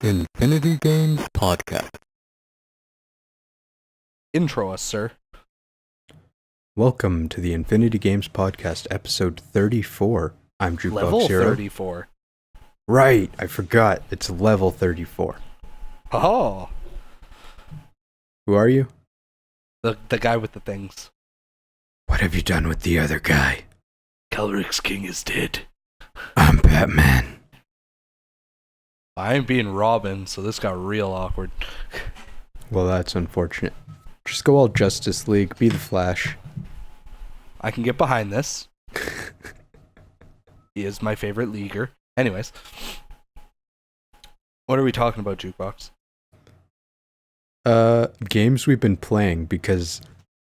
Infinity Games Podcast. Intro us, sir. Welcome to the Infinity Games Podcast, episode 34. I'm Level Jukeboxhero. 34. Right, I forgot. It's level 34. Oh, Who are you? the guy with the things. What have you done with the other guy? KelryxsKing is dead. I'm Batman. I ain't being Robin, so this got real awkward. Well, that's unfortunate. Just go all Justice League, be the Flash. I can get behind this. He is my favorite leaguer. Anyways. What are we talking about, Jukebox? Games we've been playing because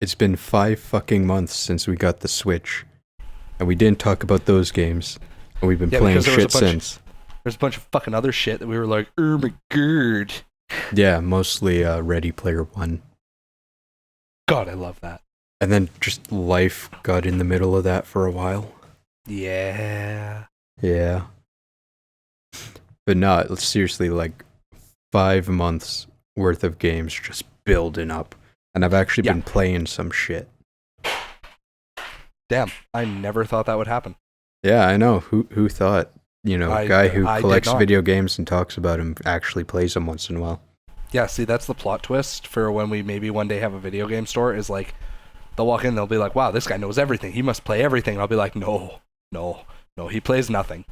it's been 5 fucking months since we got the Switch. And we didn't talk about those games. And we've been playing shit since. There's a bunch of fucking other shit that we were like, oh my god. Yeah, mostly Ready Player One. God, I love that. And then just life got in the middle of that for a while. Yeah. Yeah. But no, seriously, like 5 months worth of games just building up. And I've actually been playing some shit. Damn, I never thought that would happen. Yeah, I know. Who thought? You know, a guy who collects video games and talks about them actually plays them once in a while. Yeah, see, that's the plot twist for when we maybe one day have a video game store, is like, they'll walk in, they'll be like, wow, this guy knows everything. He must play everything. And I'll be like, no, he plays nothing.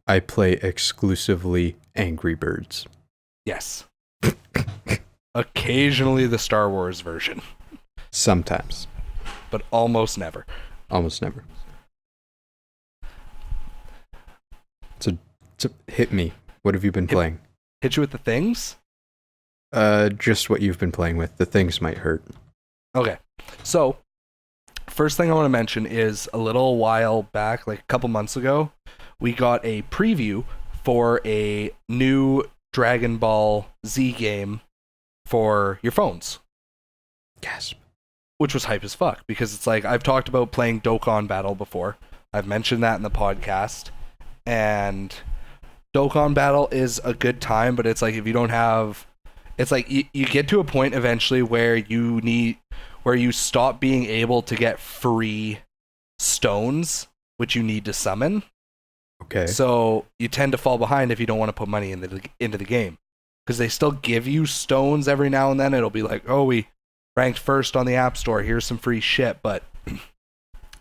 I play exclusively Angry Birds. Yes. Occasionally the Star Wars version, Sometimes. but almost never. Almost never. So hit me. What have you been playing? Hit you with the things? Just what you've been playing with. The things might hurt. Okay. So, first thing I want to mention is a little while back, like a couple months ago, we got a preview for a new Dragon Ball Z game for your phones. Gasp. Which was hype as fuck, because it's like, I've talked about playing Dokkan Battle before. I've mentioned that in the podcast. And Dokkan Battle is a good time, but it's like, if you don't have... It's like, you get to a point eventually where you stop being able to get free stones, which you need to summon. Okay. So you tend to fall behind if you don't want to put money into the game. Because they still give you stones every now and then. It'll be like, oh, we ranked first on the App Store. Here's some free shit. But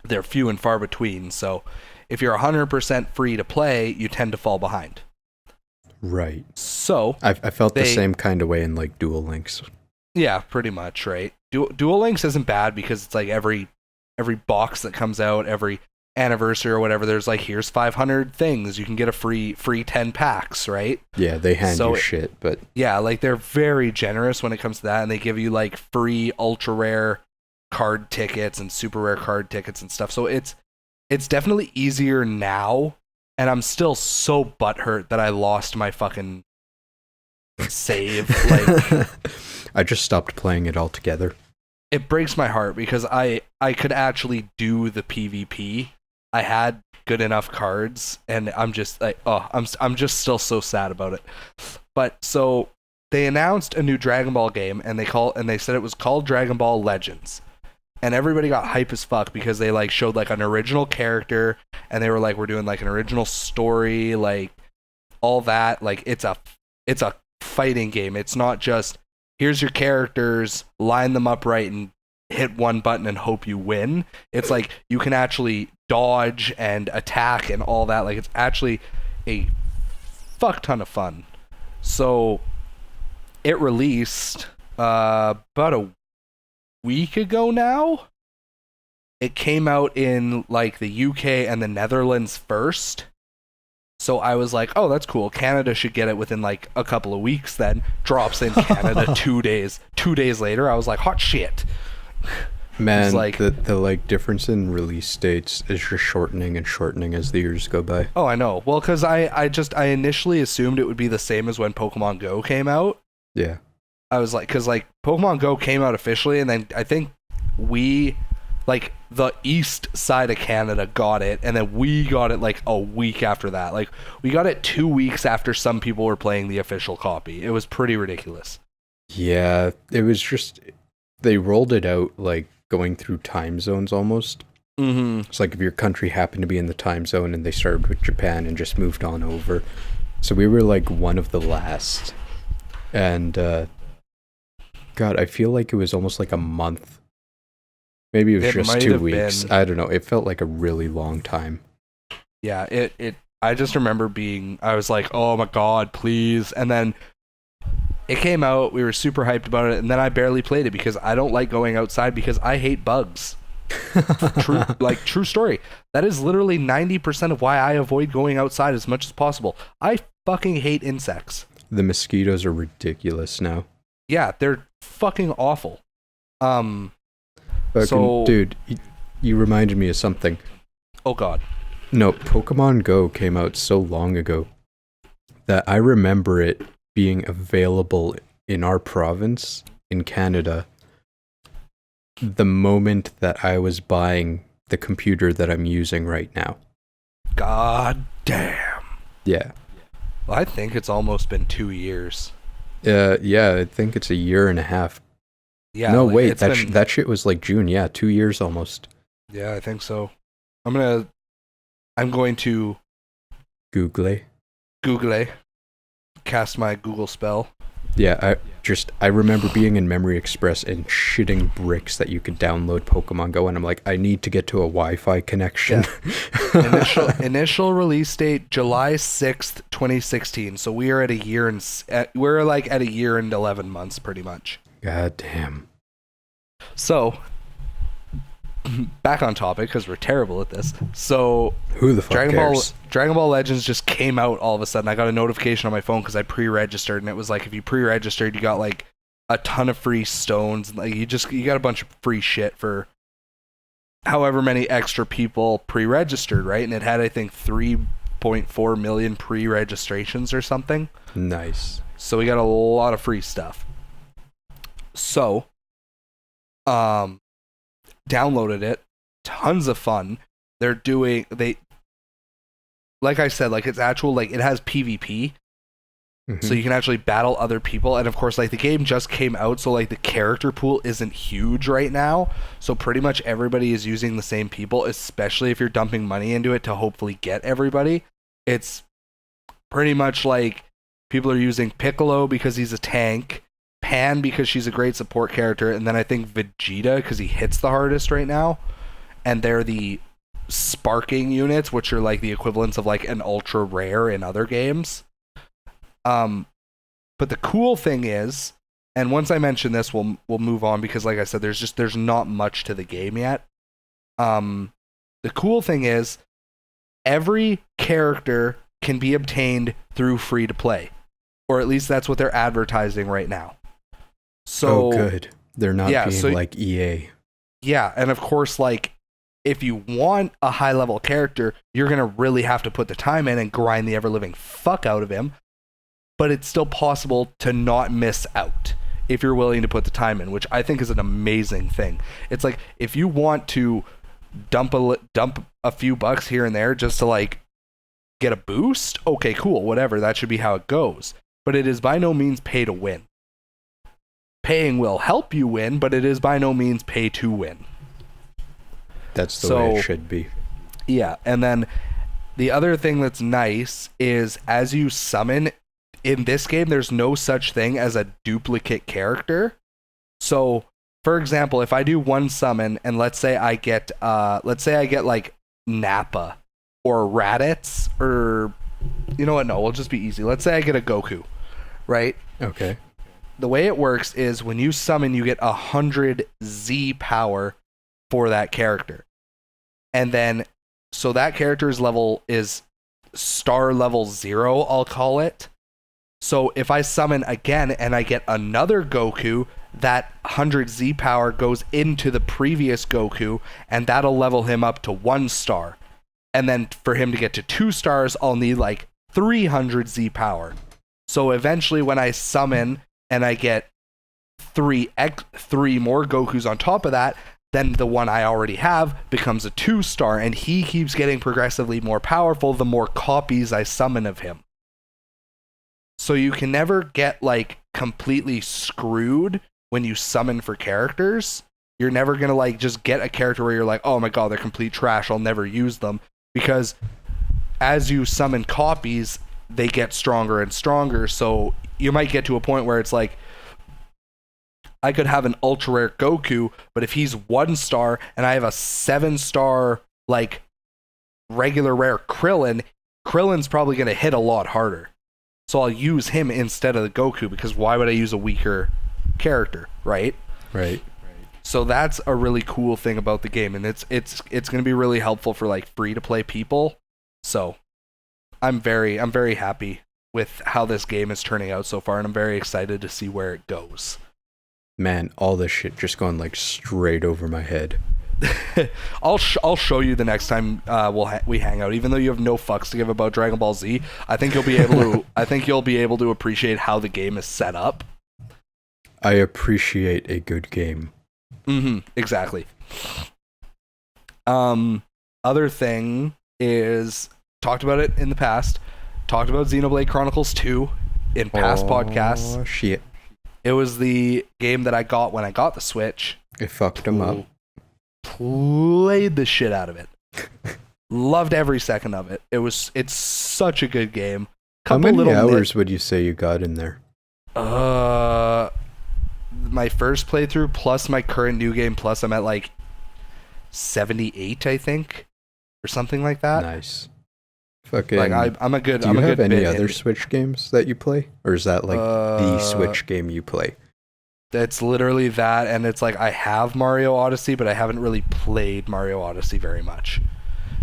they're few and far between. So if you're 100% free to play, you tend to fall behind. Right. So I felt the same kind of way in like Duel Links. Yeah, pretty much, right? Duel Links isn't bad because it's like every box that comes out, every anniversary or whatever, there's like, here's 500 things. You can get a free 10 packs, right? Yeah, they hand you shit, but... Yeah, like they're very generous when it comes to that, and they give you like free ultra rare card tickets and super rare card tickets and stuff. So it's definitely easier now, and I'm still so butthurt that I lost my fucking save. Like, I just stopped playing it altogether. It breaks my heart because I could actually do the PvP. I had good enough cards, and I'm just like, I'm just still so sad about it. But so they announced a new Dragon Ball game, and they said it was called Dragon Ball Legends. And everybody got hype as fuck because they like showed like an original character, and they were like, we're doing like an original story, like all that. Like it's a fighting game. It's not just, here's your characters, line them up right and hit one button and hope you win. It's like you can actually dodge and attack and all that. Like, it's actually a fuck ton of fun. So it released about a week ago now. It came out in like the UK and the Netherlands first. So I was like, oh, that's cool. Canada should get it within like a couple of weeks then. Drops in Canada 2 days. 2 days later, I was like, hot shit. Man, like, the like difference in release dates is just shortening and shortening as the years go by. Oh, I know. Well, because I initially assumed it would be the same as when Pokemon Go came out. Yeah. I was like, because like Pokemon Go came out officially, and then I think we like the east side of Canada got it, and then we got it like a week after that. Like we got it 2 weeks after some people were playing the official copy. It was pretty ridiculous. Yeah, it was just they rolled it out like going through time zones almost. Mm-hmm. It's like if your country happened to be in the time zone and they started with Japan and just moved on over. So we were like one of the last. And God, I feel like it was almost like a month. Maybe it was just 2 weeks. I don't know. It felt like a really long time. Yeah, I just remember I was like, oh my God, please. And then it came out, we were super hyped about it, and then I barely played it because I don't like going outside because I hate bugs. True story. That is literally 90% of why I avoid going outside as much as possible. I fucking hate insects. The mosquitoes are ridiculous now. Yeah, they're fucking awful. Dude, you reminded me of something. Oh God. No, Pokemon Go came out so long ago that I remember it being available in our province in Canada the moment that I was buying the computer that I'm using right now. God damn. Yeah. Well, I think it's almost been 2 years. Yeah, I think it's a year and a half. Yeah. No, wait, that shit was like June. Yeah, 2 years almost. Yeah, I think so. I'm going to Google. Cast my Google spell. Yeah, I remember being in Memory Express and shitting bricks that you could download Pokemon Go, and I'm like, I need to get to a Wi-Fi connection. Yeah. Initial release date July 6th, 2016. So we are at a year and we're like at a year and 11 months pretty much. God damn. So back on topic because we're terrible at this. So who the fuck cares? Dragon Ball Legends just came out all of a sudden. I got a notification on my phone because I pre-registered, and it was like if you pre-registered, you got like a ton of free stones. Like you got a bunch of free shit for however many extra people pre-registered, right? And it had I think 3.4 million pre-registrations or something. Nice. So we got a lot of free stuff. So, downloaded it, tons of fun. Like I said, like it's actual, like it has PvP, so you can actually battle other people. And of course, like the game just came out, so like the character pool isn't huge right now. So pretty much everybody is using the same people, especially if you're dumping money into it to hopefully get everybody. It's pretty much like people are using Piccolo because he's a tank, Pan because she's a great support character, and then I think Vegeta because he hits the hardest right now. And they're the sparking units, which are like the equivalents of like an ultra rare in other games. But the cool thing is, and once I mention this, we'll move on because like I said, there's not much to the game yet. The cool thing is, every character can be obtained through free to play, or at least that's what they're advertising right now. So good. They're not being like EA. Yeah, and of course, like if you want a high level character, you're gonna really have to put the time in and grind the ever living fuck out of him. But it's still possible to not miss out if you're willing to put the time in, which I think is an amazing thing. It's like if you want to dump a few bucks here and there just to like get a boost, okay, cool, whatever. That should be how it goes. But it is by no means pay to win. Paying will help you win, but it is by no means pay to win. That's the way it should be. Yeah, and then the other thing that's nice is as you summon, in this game, there's no such thing as a duplicate character. So, for example, if I do one summon, and let's say I get like Nappa or Raditz, or you know what? No, we'll just be easy. Let's say I get a Goku, right? Okay. The way it works is when you summon, you get 100 Z power for that character. And then, so that character's level is star level 0, I'll call it. So if I summon again and I get another Goku, that 100 Z power goes into the previous Goku, and that'll level him up to 1 star. And then for him to get to 2 stars, I'll need like 300 Z power. So eventually when I summon and I get three more Gokus on top of that, then the one I already have becomes a 2-star, and he keeps getting progressively more powerful the more copies I summon of him. So you can never get like completely screwed when you summon for characters. You're never gonna like just get a character where you're like, oh my god, they're complete trash, I'll never use them. Because as you summon copies, they get stronger and stronger. So you might get to a point where it's like, I could have an ultra rare Goku, but if he's 1-star and I have a 7-star like regular rare Krillin's probably gonna hit a lot harder. So I'll use him instead of the Goku, because why would I use a weaker character, right? Right. So that's a really cool thing about the game, and it's going to be really helpful for like free to play people. So I'm very happy with how this game is turning out so far, and I'm very excited to see where it goes. Man, all this shit just going like straight over my head. I'll show you the next time we hang out. Even though you have no fucks to give about Dragon Ball Z, I think you'll be able to appreciate how the game is set up. I appreciate a good game. Exactly. Other thing is, talked about it in the past. Talked about Xenoblade Chronicles 2 in past podcasts. Oh shit! It was the game that I got when I got the Switch. It fucked him up. Played the shit out of it. Loved every second of it. It's such a good game. How many hours would you say you got in there? My first playthrough plus my current new game plus I'm at like 78, I think, or something like that. Nice. Fucking. Like I'm a good. Do you have any other in Switch games that you play, or is that like the Switch game you play? It's literally that, and it's like I have Mario Odyssey, but I haven't really played Mario Odyssey very much,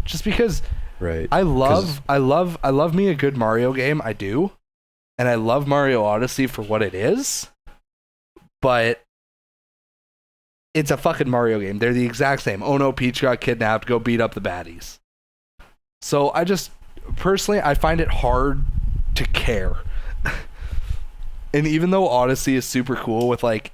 just because. Right. I love me a good Mario game. I do, and I love Mario Odyssey for what it is, but it's a fucking Mario game. They're the exact same. Oh no, Peach got kidnapped. Go beat up the baddies. So I just personally I find it hard to care. And even though Odyssey is super cool with like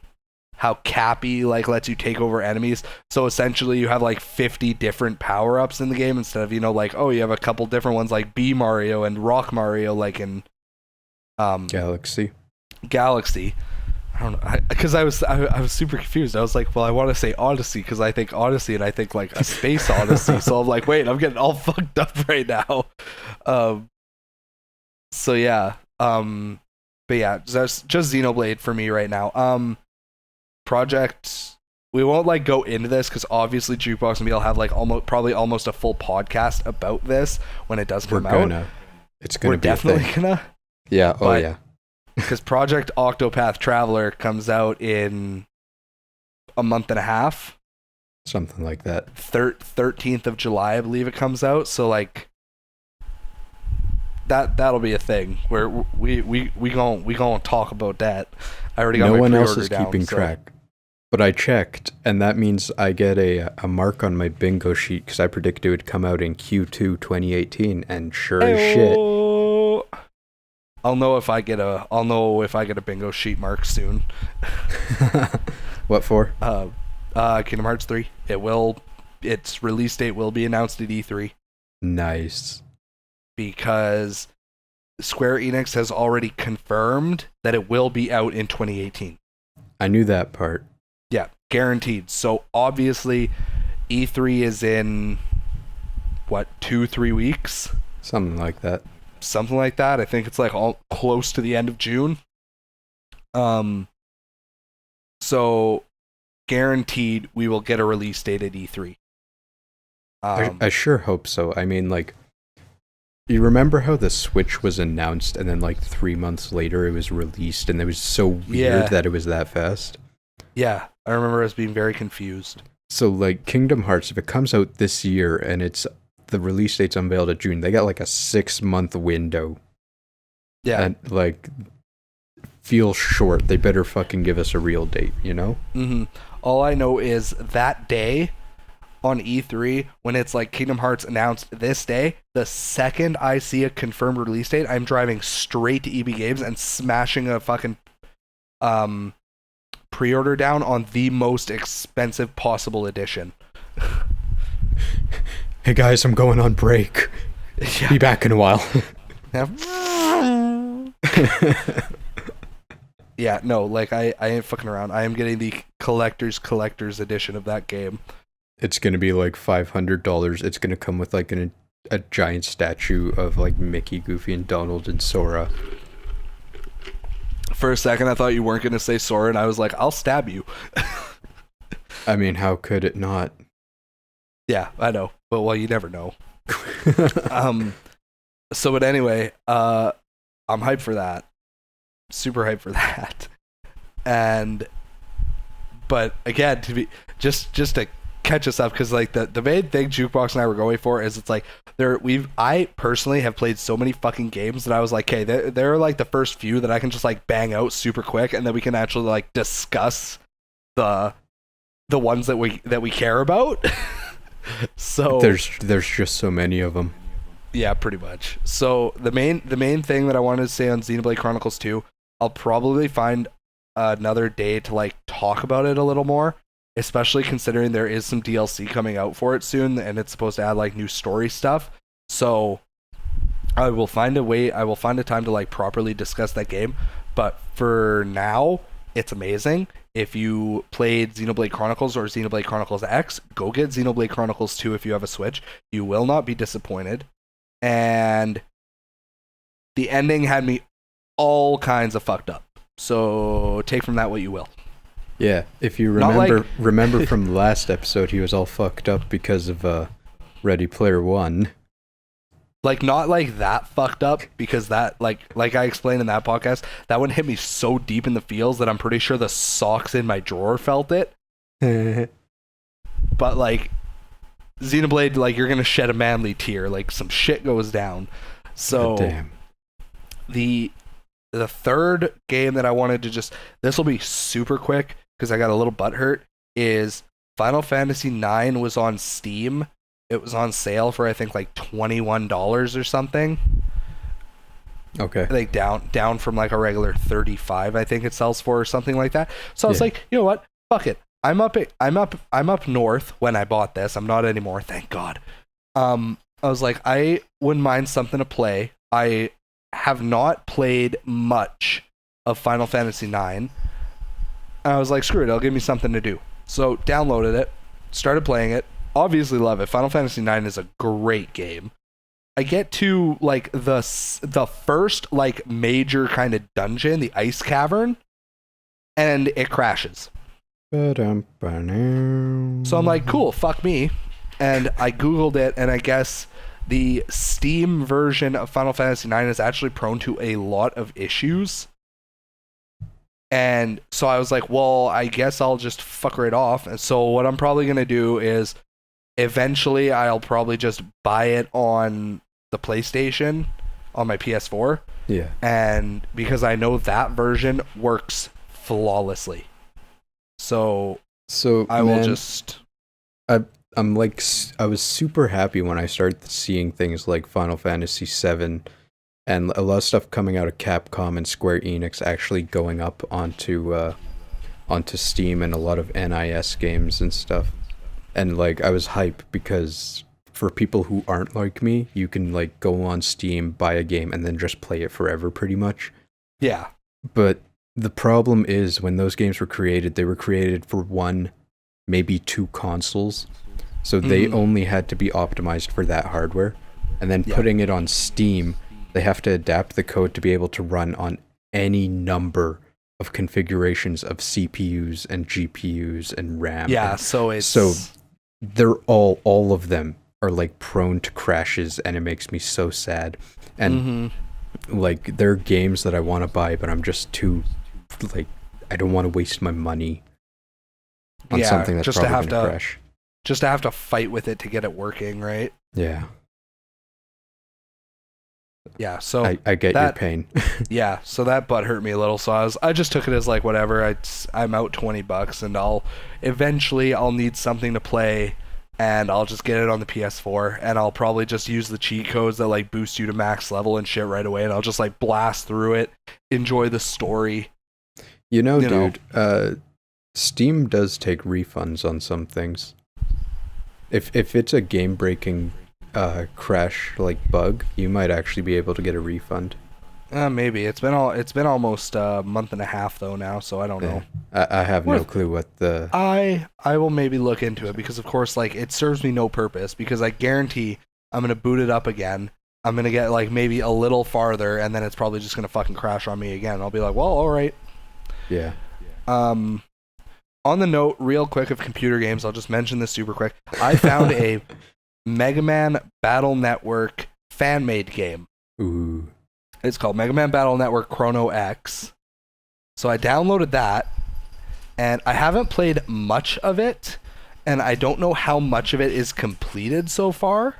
how Cappy like lets you take over enemies, so essentially you have like 50 different power-ups in the game instead of, you know, like, oh, you have a couple different ones like Bee Mario and Rock Mario like in Galaxy. I don't know, because I was super confused. I was like, well, I want to say Odyssey because I think Odyssey and I think like a space Odyssey. So I'm like, wait, I'm getting all fucked up right now. So yeah. But yeah, just Xenoblade for me right now. Project. We won't like go into this because obviously Jukebox and me will have like almost a full podcast about this when it does come out. It's gonna. We're definitely gonna. Yeah. Oh yeah. Because Project Octopath Traveler comes out in a month and a half. Something like that. 13th of July, I believe it comes out. So like that'll be a thing where we gonna talk about that. I already got my pre-order down. No one else is keeping track. But I checked, and that means I get a mark on my bingo sheet because I predicted it would come out in Q2 2018, and sure as shit. I'll know if I get a bingo sheet mark soon. What for? Kingdom Hearts 3. Its release date will be announced at E3. Nice. Because Square Enix has already confirmed that it will be out in 2018. I knew that part. Yeah, guaranteed. So obviously E3 is in what, 2-3 weeks? Something like that. I think it's like all close to the end of June. So guaranteed we will get a release date at E3. I sure hope so. I mean, like, you remember how the Switch was announced and then like 3 months later it was released, and it was so weird that it was that fast? Yeah, I remember us being very confused. So like Kingdom Hearts, if it comes out this year and the release date's unveiled at June, they got like a 6-month window. Yeah. And like, feel short. They better fucking give us a real date, you know? Mm-hmm. All I know is that day on E3, when it's like Kingdom Hearts announced this day, the second I see a confirmed release date, I'm driving straight to EB Games and smashing a fucking pre-order down on the most expensive possible edition. Hey guys, I'm going on break. Yeah. Be back in a while. Yeah, no, like I ain't fucking around. I am getting the collector's edition of that game. It's gonna be like $500. It's gonna come with like a giant statue of like Mickey, Goofy, and Donald and Sora. For a second, I thought you weren't gonna say Sora, and I was like, I'll stab you. I mean, how could it not? Yeah, I know, but well, you never know. So, but anyway, I'm hyped for that. Super hyped for that. But again, to be just to catch us up, because like the main thing Jukebox and I were going for is it's like I personally have played so many fucking games that I was like, okay, they're like the first few that I can just like bang out super quick, and then we can actually like discuss the ones that we care about. So there's just so many of them. Yeah, pretty much. So the main thing that I wanted to say on Xenoblade Chronicles 2, I'll probably find another day to like talk about it a little more, especially considering there is some DLC coming out for it soon, and it's supposed to add like new story stuff. So I will find a time to like properly discuss that game. But for now, it's amazing. If you played Xenoblade Chronicles or Xenoblade Chronicles X, go get Xenoblade Chronicles 2 if you have a Switch. You will not be disappointed. And the ending had me all kinds of fucked up. So take from that what you will. Yeah, if you remember from the last episode, he was all fucked up because of Ready Player One. Like, not like that fucked up, because that, like I explained in that podcast, that one hit me so deep in the feels that I'm pretty sure the socks in my drawer felt it. But like Xenoblade, like, you're gonna shed a manly tear, like some shit goes down. So damn. The third game that I wanted to this will be super quick because I got a little butthurt, is Final Fantasy IX was on Steam. It was on sale for I think like $21 or something. Okay. Like down from like a regular $35 I think it sells for, or something like that. So I was like, you know what? Fuck it. I'm up north when I bought this. I'm not anymore, thank God. I was like, I wouldn't mind something to play. I have not played much of Final Fantasy IX. And I was like, screw it, it'll give me something to do. So downloaded it, started playing it, obviously love it. Final Fantasy IX is a great game. I get to like the first like major kind of dungeon, the ice cavern, and it crashes. So I'm like, cool, fuck me. And I googled it, and I guess the Steam version of Final Fantasy IX is actually prone to a lot of issues. And so I was like, well, I guess I'll just fuck right off. And so what I'm probably going to do is eventually I'll probably just buy it on the PlayStation, on my PS4. Yeah. And because I know that version works flawlessly. So I will just... I'm like, I was super happy when I started seeing things like Final Fantasy VII and a lot of stuff coming out of Capcom and Square Enix actually going up onto Steam, and a lot of NIS games and stuff. And like, I was hyped because for people who aren't like me, you can like go on Steam, buy a game, and then just play it forever pretty much. Yeah. But the problem is, when those games were created, they were created for one, maybe two consoles. So they only had to be optimized for that hardware. And then putting it on Steam, they have to adapt the code to be able to run on any number of configurations of CPUs and GPUs and RAM. Yeah, so they're all of them are like prone to crashes, and it makes me so sad. And like, there are games that I want to buy, but I'm just too, like, I don't want to waste my money on something that's just probably going to crash. Just to have to fight with it to get it working, right? Yeah. Yeah, so I get your pain. Yeah, so that butt hurt me a little. So I just took it as like, whatever. I'm out $20, and I'll need something to play, and I'll just get it on the PS4, and I'll probably just use the cheat codes that like boost you to max level and shit right away, and I'll just like blast through it, enjoy the story. You know, dude, Steam does take refunds on some things. If it's a game-breaking crash like bug, you might actually be able to get a refund. Maybe it's been almost a month and a half though now, so I don't know. I have no clue what the. I will maybe look into it because of course like it serves me no purpose because I guarantee I'm gonna boot it up again. I'm gonna get like maybe a little farther and then it's probably just gonna fucking crash on me again. I'll be like, well, all right. Yeah. On the note, real quick of computer games, I'll just mention this super quick. I found a Mega Man Battle Network fan-made game. Ooh. It's called Mega Man Battle Network Chrono X. So I downloaded that, and I haven't played much of it, and I don't know how much of it is completed so far.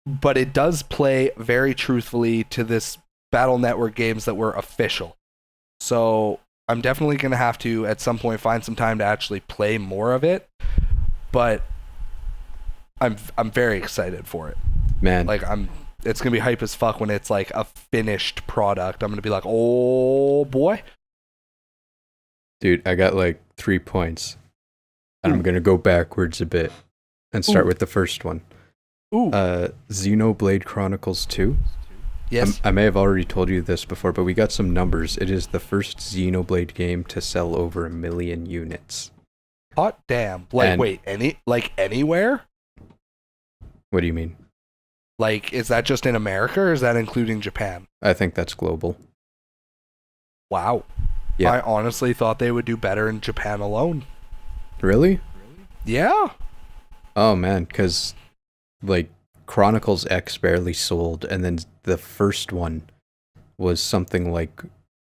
But it does play very truthfully to this Battle Network games that were official. So I'm definitely going to have to, at some point, find some time to actually play more of it. But I'm very excited for it. Man. Like, it's going to be hype as fuck when it's like a finished product. I'm going to be like, oh boy. Dude, I got like 3 points. And I'm going to go backwards a bit and start with the first one. Ooh. Xenoblade Chronicles 2. Yes. I may have already told you this before, but we got some numbers. It is the first Xenoblade game to sell over 1 million units. Hot damn. Like, wait, anywhere? What do you mean? Like, is that just in America or is that including Japan? I think that's global. Wow. Yeah. I honestly thought they would do better in Japan alone. Really? Yeah. Oh, man, because, like, Chronicles X barely sold, and then the first one was something like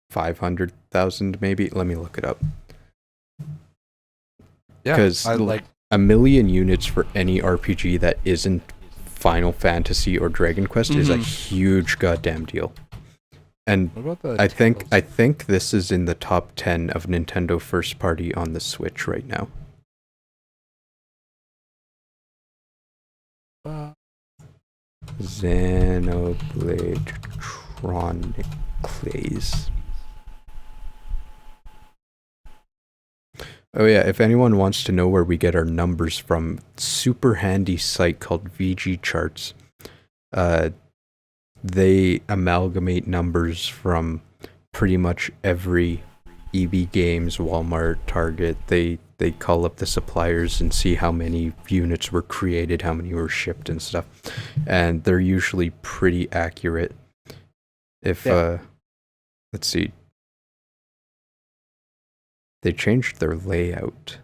500,000, maybe. Let me look it up. Yeah, because I like 1 million units for any RPG that isn't Final Fantasy or Dragon Quest is a huge goddamn deal. And what about the I think this is in the top 10 of Nintendo first party on the Switch right now. Xenoblade Chronicles. Oh yeah, if anyone wants to know where we get our numbers from, super handy site called VG Charts. They amalgamate numbers from pretty much every EB Games, Walmart, Target. They call up the suppliers and see how many units were created, how many were shipped and stuff. And they're usually pretty accurate. If let's see. They changed their layout.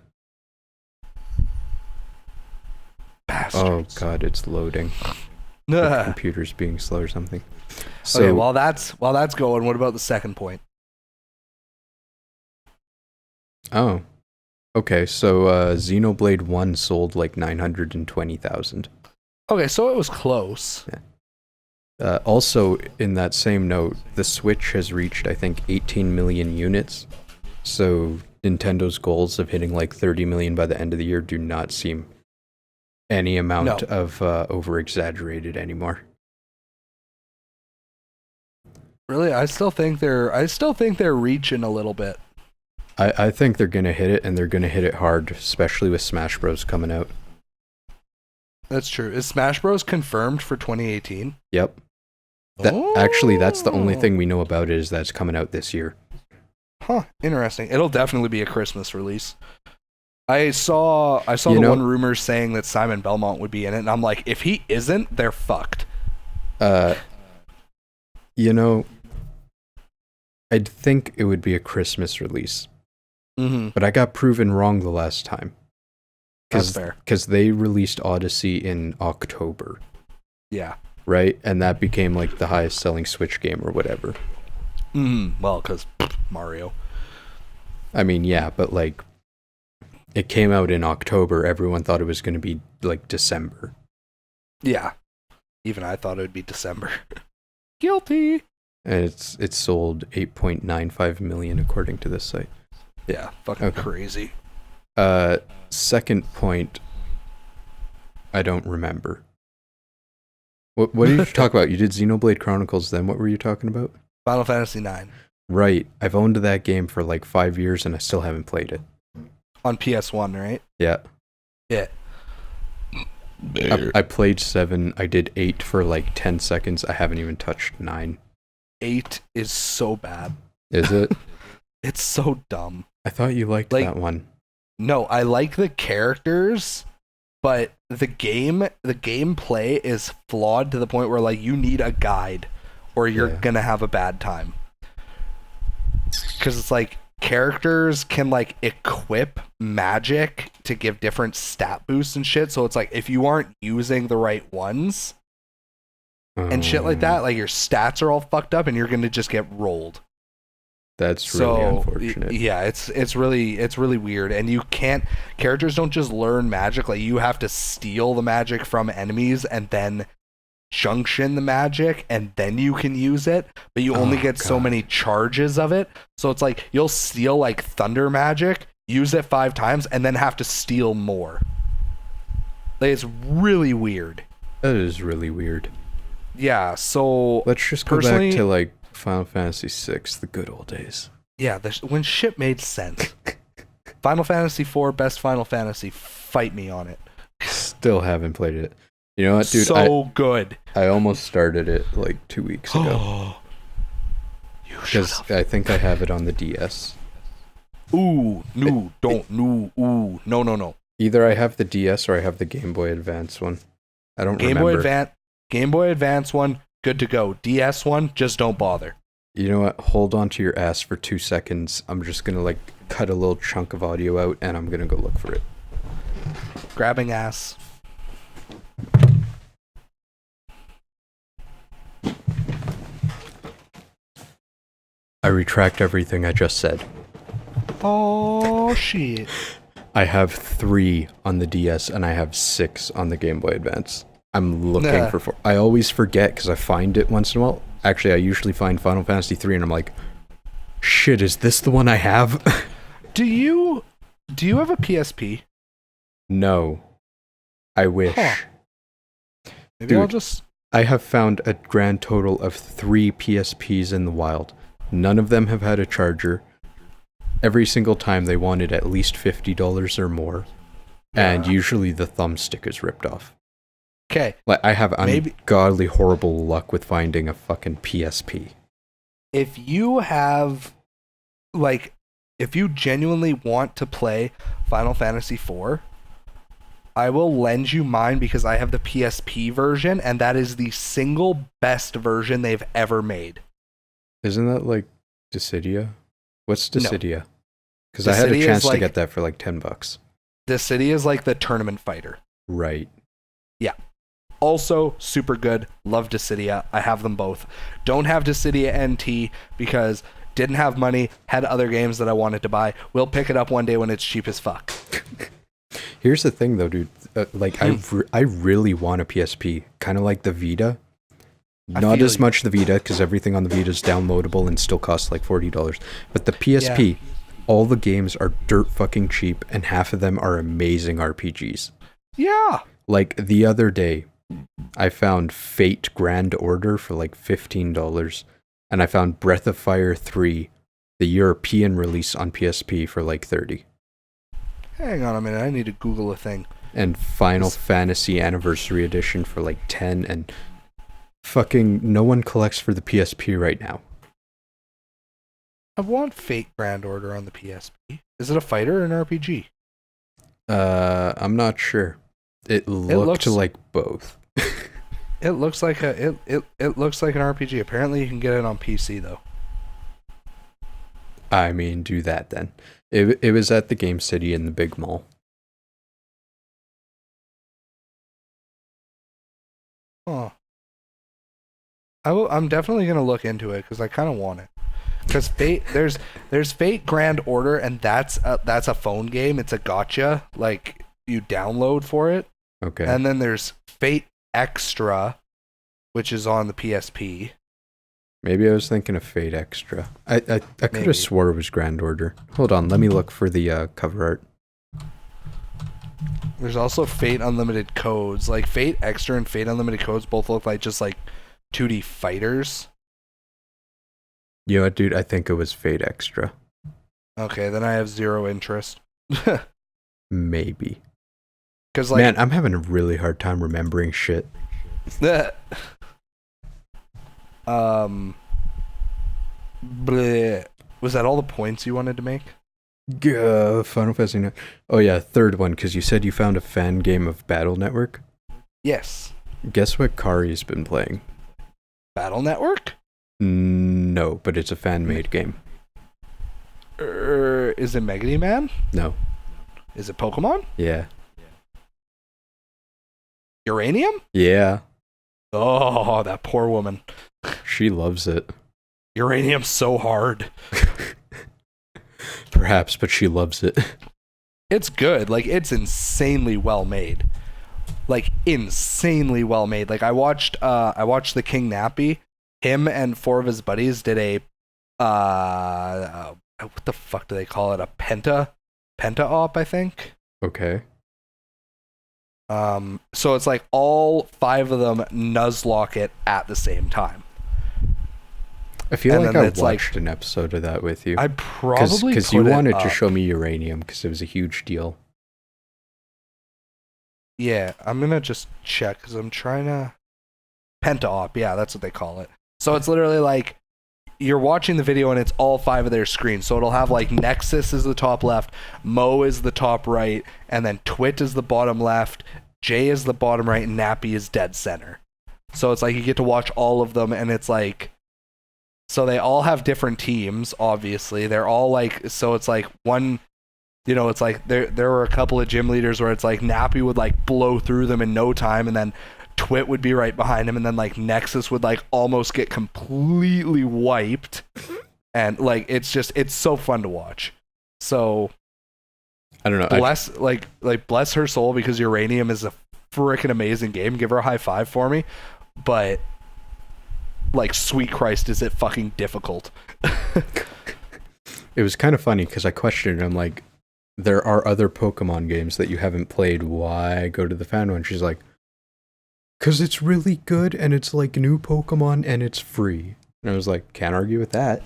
bastards. Oh god, it's loading. The computer's being slow or something. So, okay, while that's going, what about the second point? Oh. Okay, so Xenoblade 1 sold like 920,000. Okay, so it was close. Yeah. Also, in that same note, the Switch has reached, I think, 18 million units. So Nintendo's goals of hitting like 30 million by the end of the year do not seem any amount of over-exaggerated anymore. Really, I still think they're reaching a little bit. I think they're going to hit it, and they're going to hit it hard, especially with Smash Bros. Coming out. That's true. Is Smash Bros. Confirmed for 2018? Yep. Actually, that's the only thing we know about it, is that it's coming out this year. Huh, interesting. It'll definitely be a Christmas release. I saw one rumor saying that Simon Belmont would be in it, and I'm like, if he isn't, they're fucked. I'd think it would be a Christmas release. Mm-hmm. But I got proven wrong the last time. That's fair. Because they released Odyssey in October. Yeah. Right? And that became like the highest selling Switch game or whatever. Well, because Mario. I mean, yeah, but like, it came out in October. Everyone thought it was going to be like December. Yeah. Even I thought it would be December. Guilty. And it's sold 8.95 million according to this site. Yeah, fucking crazy. Second point, I don't remember. What did you talk about? You did Xenoblade Chronicles, then what were you talking about? Final Fantasy 9. Right. I've owned that game for like 5 years and I still haven't played it. On PS1, right? Yeah. Yeah. I played 7. I did 8 for like 10 seconds. I haven't even touched 9. 8 is so bad. Is it? It's so dumb. I thought you liked that one. No, I like the characters, but the gameplay is flawed to the point where like you need a guide or you're gonna have a bad time. Because it's like characters can like equip magic to give different stat boosts and shit. So it's like if you aren't using the right ones and shit like that, like your stats are all fucked up and you're gonna just get rolled. That's really unfortunate. Yeah, it's really weird. And you can't, characters don't just learn magic, like you have to steal the magic from enemies and then junction the magic and then you can use it, but you only get so many charges of it. So it's like you'll steal like thunder magic, use it 5 times, and then have to steal more. Like it's really weird. That is really weird. Yeah, so let's just go back to like Final Fantasy VI, the good old days. Yeah, when shit made sense. Final Fantasy IV, best Final Fantasy. Fight me on it. Still haven't played it. You know what, dude? So good. I almost started it like 2 weeks ago. Because I think I have it on the DS. Ooh, no, don't, no, ooh, no. Either I have the DS or I have the Game Boy Advance one. I don't remember. Game Boy Advance one, good to go. DS one, just don't bother. You know what? Hold on to your ass for 2 seconds. I'm just gonna like cut a little chunk of audio out and I'm gonna go look for it. Grabbing ass. I retract everything I just said. Oh shit. I have 3 on the DS and I have 6 on the Game Boy Advance. I'm looking for 4. I always forget because I find it once in a while. Actually, I usually find Final Fantasy 3 and I'm like, shit, is this the one I have? Do you have a PSP? No. I wish. Huh. Maybe I'll just... I have found a grand total of 3 PSPs in the wild. None of them have had a charger. Every single time they wanted at least $50 or more. And usually the thumbstick is ripped off. Okay. Like I have ungodly horrible luck with finding a fucking PSP. If you have, like, if you genuinely want to play Final Fantasy IV, I will lend you mine because I have the PSP version, and that is the single best version they've ever made. Isn't that like Dissidia? What's Dissidia? Because I had a chance to get that for like $10. Dissidia is like the tournament fighter. Right. Yeah. Also, super good. Love Dissidia. I have them both. Don't have Dissidia NT because didn't have money, had other games that I wanted to buy. We'll pick it up one day when it's cheap as fuck. Here's the thing though, dude. I really want a PSP. Kind of like the Vita. Not as much the Vita, because everything on the Vita is downloadable and still costs like $40. But the PSP, all the games are dirt fucking cheap, and half of them are amazing RPGs. Yeah. Like the other day, I found Fate Grand Order for like $15, and I found Breath of Fire 3, the European release on PSP for like $30. Hang on a minute, I need to Google a thing. And Final Fantasy Anniversary Edition for like 10, and fucking no one collects for the PSP right now. I want Fate Grand Order on the PSP. Is it a fighter or an RPG? I'm not sure. It looks like both. It looks like it looks like an RPG. Apparently you can get it on PC though. I mean, do that then. It was at the Game City in the big mall. Oh. I'm definitely gonna look into it because I kind of want it. Because Fate, there's Fate Grand Order, and that's a phone game. It's a gacha, like you download for it. Okay. And then there's Fate Extra, which is on the PSP. Maybe I was thinking of Fate Extra. I could have swore it was Grand Order. Hold on, let me look for the cover art. There's also Fate Unlimited Codes. Like Fate Extra and Fate Unlimited Codes both look like just like 2D fighters. You know what, dude? I think it was Fate Extra. Okay, then I have zero interest. Maybe. Because like, man, I'm having a really hard time remembering shit. bleh. Was that all the points you wanted to make? Final Fantasy. Oh yeah, third one, because you said you found a fan game of Battle Network. Yes. Guess what Kari's been playing? Battle Network? No, but it's a fan-made game. Is it Mega Man? No. Is it Pokemon? Yeah. Uranium? Yeah. Oh, that poor woman. She loves it. Uranium's so hard. Perhaps, but she loves it. It's good. Like, it's insanely well made. Like, insanely well made. Like, I watched the King Nappy. Him and 4 of his buddies did a what the fuck do they call it? A penta op, I think. Okay. So it's like all 5 of them nuzlocke it at the same time. I feel like I watched like, an episode of that with you. I probably because you wanted to show me Uranium because it was a huge deal. Yeah, I'm gonna just check because I'm trying to penta op. Yeah, that's what they call it. So it's literally like you're watching the video and it's all 5 of their screens. So it'll have like Nexus is the top left, Mo is the top right, and then Twit is the bottom left, Jay is the bottom right, and Nappy is dead center. So it's like you get to watch all of them, and it's like, so they all have different teams, obviously. They're all like, so it's like one, you know, it's like there were a couple of gym leaders where it's like Nappy would like blow through them in no time, and then Twit would be right behind him, and then like Nexus would like almost get completely wiped, and like it's so fun to watch. So I don't know. Bless her soul, because Uranium is a freaking amazing game. Give her a high five for me. But like, sweet Christ, is it fucking difficult? It was kind of funny because I questioned him, like, there are other Pokemon games that you haven't played. Why go to the fan one? She's like, because it's really good and it's like new Pokemon and it's free. And I was like, can't argue with that.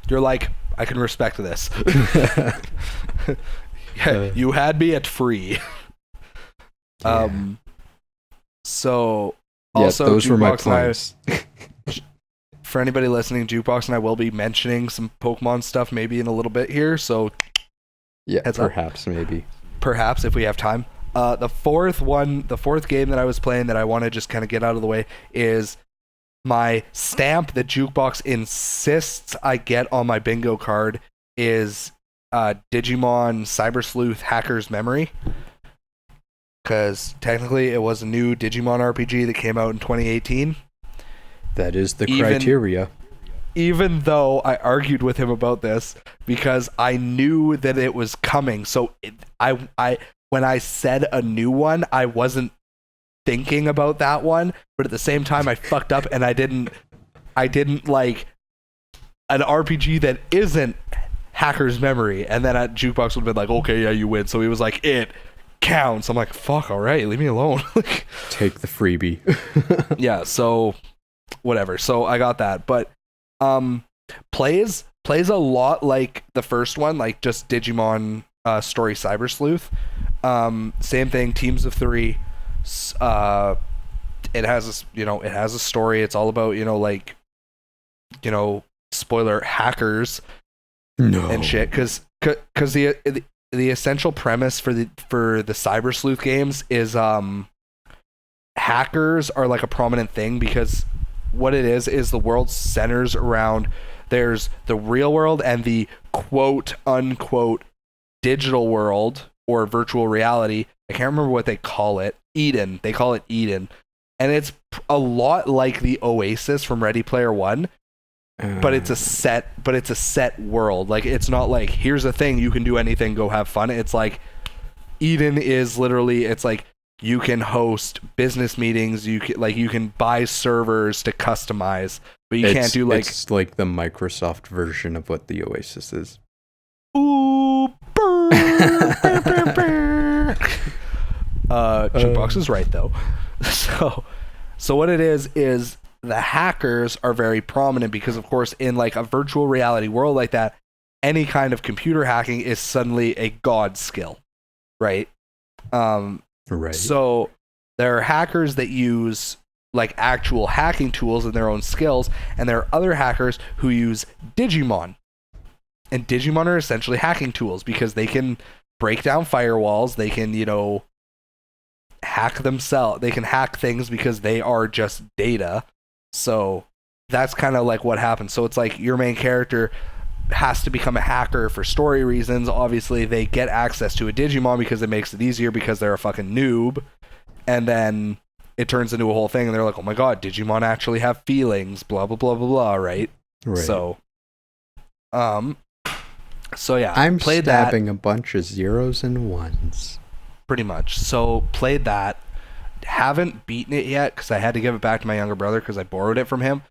You're like, I can respect this. You had me at free. Yeah. So also, yeah, those Jukebox were my points. For anybody listening, Jukebox and I will be mentioning some Pokemon stuff maybe in a little bit here. So yeah, perhaps, maybe. Perhaps, if we have time. The fourth game that I was playing that I want to just kind of get out of the way is my stamp that Jukebox insists I get on my bingo card is Digimon Cyber Sleuth Hacker's Memory. Because technically it was a new Digimon RPG that came out in 2018. That is the criteria. Even though I argued with him about this, because I knew that it was coming. So when I said a new one, I wasn't thinking about that one, but at the same time I fucked up and I didn't like an RPG that isn't Hacker's Memory, and then at Jukebox would have been like, okay, yeah, you win. So he was like, it counts. I'm like, fuck, all right, leave me alone. Take the freebie. Yeah, so whatever. So I got that, but plays a lot like the first one, like just Digimon Story Cyber Sleuth. Same thing, teams of 3. It has a story. It's all about, spoiler, hackers and shit, because the essential premise for the Cyber Sleuth games is hackers are like a prominent thing, because what it is the world centers around, there's the real world and the quote unquote digital world or virtual reality. I can't remember what they call it. Eden. They call it Eden. And it's a lot like the Oasis from Ready Player One, but it's a set world. Like, it's not like, here's a thing, you can do anything, go have fun. It's like Eden is literally, it's like you can host business meetings, you can buy servers to customize, but you can't do like, it's like the Microsoft version of what the Oasis is. Ooh, Jukebox is right though. So what it is the hackers are very prominent because, of course, in like a virtual reality world like that, any kind of computer hacking is suddenly a god skill, right? Right. So there are hackers that use like actual hacking tools and their own skills, and there are other hackers who use Digimon. And Digimon are essentially hacking tools because they can break down firewalls, they can, hack themselves, they can hack things because they are just data. So that's kind of like what happens. So it's like your main character has to become a hacker for story reasons. Obviously, they get access to a Digimon because it makes it easier because they're a fucking noob. And then it turns into a whole thing, and they're like, oh my god, Digimon actually have feelings, blah, blah, blah, blah, blah, right? So yeah, I'm played stabbing that, a bunch of zeros and ones. pretty much. So played that. Haven't beaten it yet because I had to give it back to my younger brother because I borrowed it from him.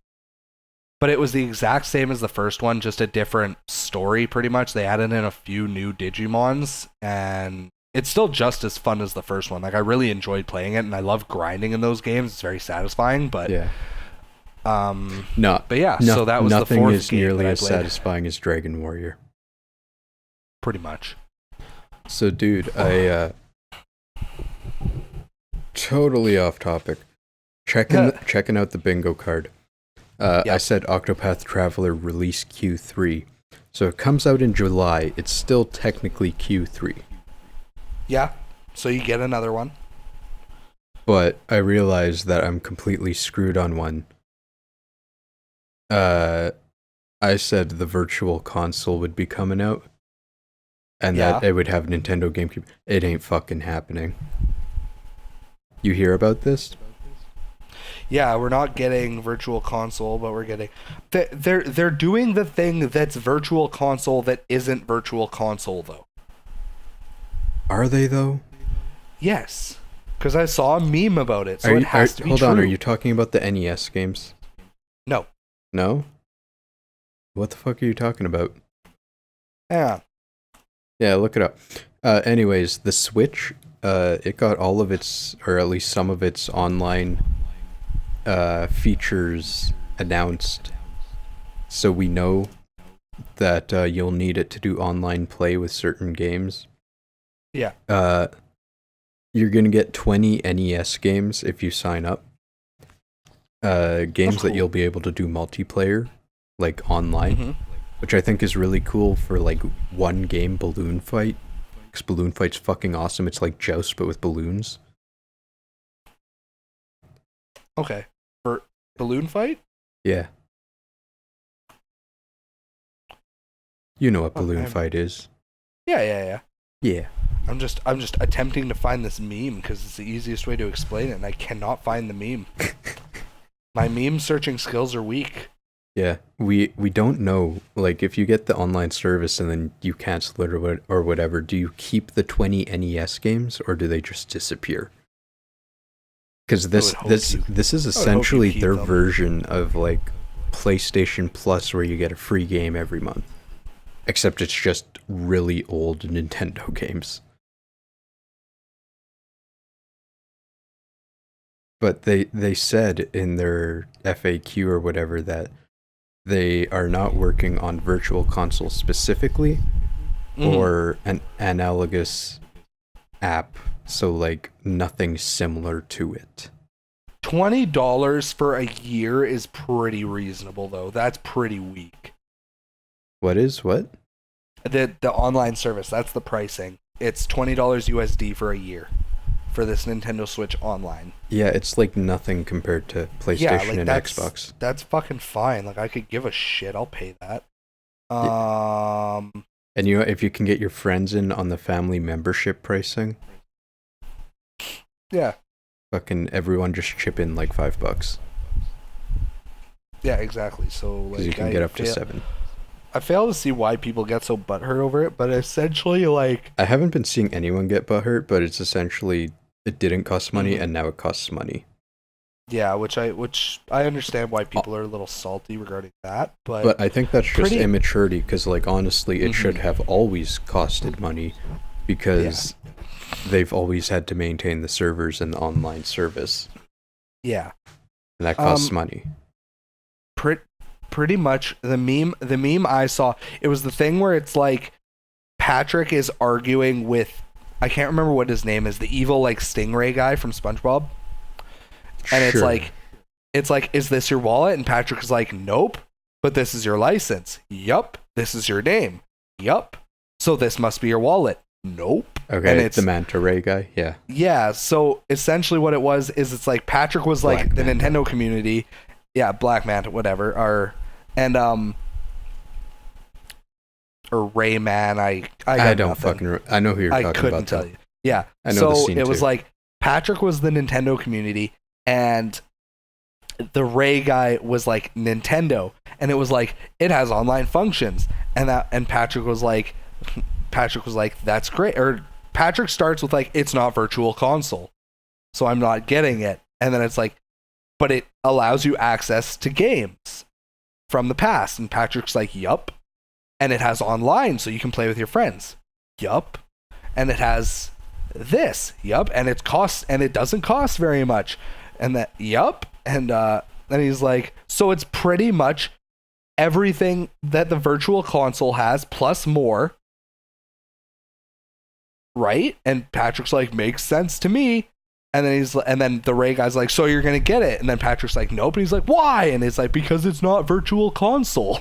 But it was the exact same as the first one, just a different story, pretty much. They added in a few new Digimons, and it's still just as fun as the first one. Like, I really enjoyed playing it, and I love grinding in those games. It's very satisfying, but... Yeah. But yeah, so that was the fourth game. Nothing is nearly that I as played. satisfying as Dragon Warrior. Pretty much. So, dude, I totally off topic. Checking out the bingo card. I said Octopath Traveler release Q3. So it comes out in July. It's still technically Q3. Yeah. So you get another one. But I realized that I'm completely screwed on one. I said the virtual console would be coming out. And that it would have Nintendo GameCube. It ain't fucking happening. You hear about this? Yeah, we're not getting virtual console, but we're getting... They're doing the thing that's virtual console that isn't virtual console, though. Are they, though? Yes. Because I saw a meme about it, so it has to be true. Hold on, are you talking about the NES games? No. No? What the fuck are you talking about? Yeah. Yeah, look it up. Anyways, the Switch, it got all of its, or at least some of its online features announced. So we know that you'll need it to do online play with certain games. Yeah. You're going to get 20 NES games if you sign up. Games that you'll be able to do multiplayer, like online, which I think is really cool for like one game Balloon Fight. Because Balloon Fight's fucking awesome. It's like Joust, but with balloons. Okay. For Balloon Fight? Yeah. You know what Balloon Fight is. Yeah. Yeah. I'm just attempting to find this meme because it's the easiest way to explain it, and I cannot find the meme. My meme searching skills are weak. Yeah, we don't know. Like, if you get the online service and then you cancel it or whatever, do you keep the 20 NES games or do they just disappear? Because this is essentially their version of like PlayStation Plus, where you get a free game every month, except it's just really old Nintendo games. But they said in their FAQ or whatever that they are not working on virtual console specifically or an analogous app, so like nothing similar to it. $20 for a year is pretty reasonable, though. That's pretty weak. What? The online service, that's the pricing. It's $20 USD for a year for this Nintendo Switch Online. Yeah, it's like nothing compared to PlayStation and Xbox. That's fucking fine. Like, I could give a shit. I'll pay that. And if you can get your friends in on the family membership pricing, yeah, fucking everyone just chip in like $5. Yeah, exactly. So like, you can get up to 7. I fail to see why people get so butthurt over it, but essentially, like, I haven't been seeing anyone get butthurt, but it's essentially it didn't cost money and now it costs money. Yeah, which I understand why people are a little salty regarding that, but I think that's just immaturity, because like honestly, it should have always costed money, because they've always had to maintain the servers and the online service. Yeah. And that costs money. Pretty much the meme I saw, it was the thing where it's like Patrick is arguing with, I can't remember what his name is, the evil like stingray guy from SpongeBob. And Sure. it's like, is this your wallet? And Patrick is like, nope, but this is your license. Yup. This is your name. Yup. So this must be your wallet. Nope. Okay, and it's the manta ray guy. Yeah. Yeah, so essentially what it was is it's like Patrick was like Black the Manta. Nintendo community. Yeah, Black Manta, whatever. Or Rayman, I got don't nothing. fucking. I know who you're I talking couldn't about. tell though. you. Yeah. I know the So scene it was too. like Patrick was the Nintendo community and the Ray guy was like Nintendo, and it was like it has online functions, and Patrick was like that's great. Or Patrick starts with like it's not virtual console, so I'm not getting it, and then it's like, but it allows you access to games from the past, and Patrick's like, yup, and it has online, so you can play with your friends, yup, and it has this, yup, and it doesn't cost very much, and that, yup. And then he's like, so it's pretty much everything that the virtual console has plus more, right? And Patrick's like, makes sense to me. And then the Ray guy's like, so you're gonna get it? And then Patrick's like, nope. And he's like, why? And it's like, because it's not virtual console.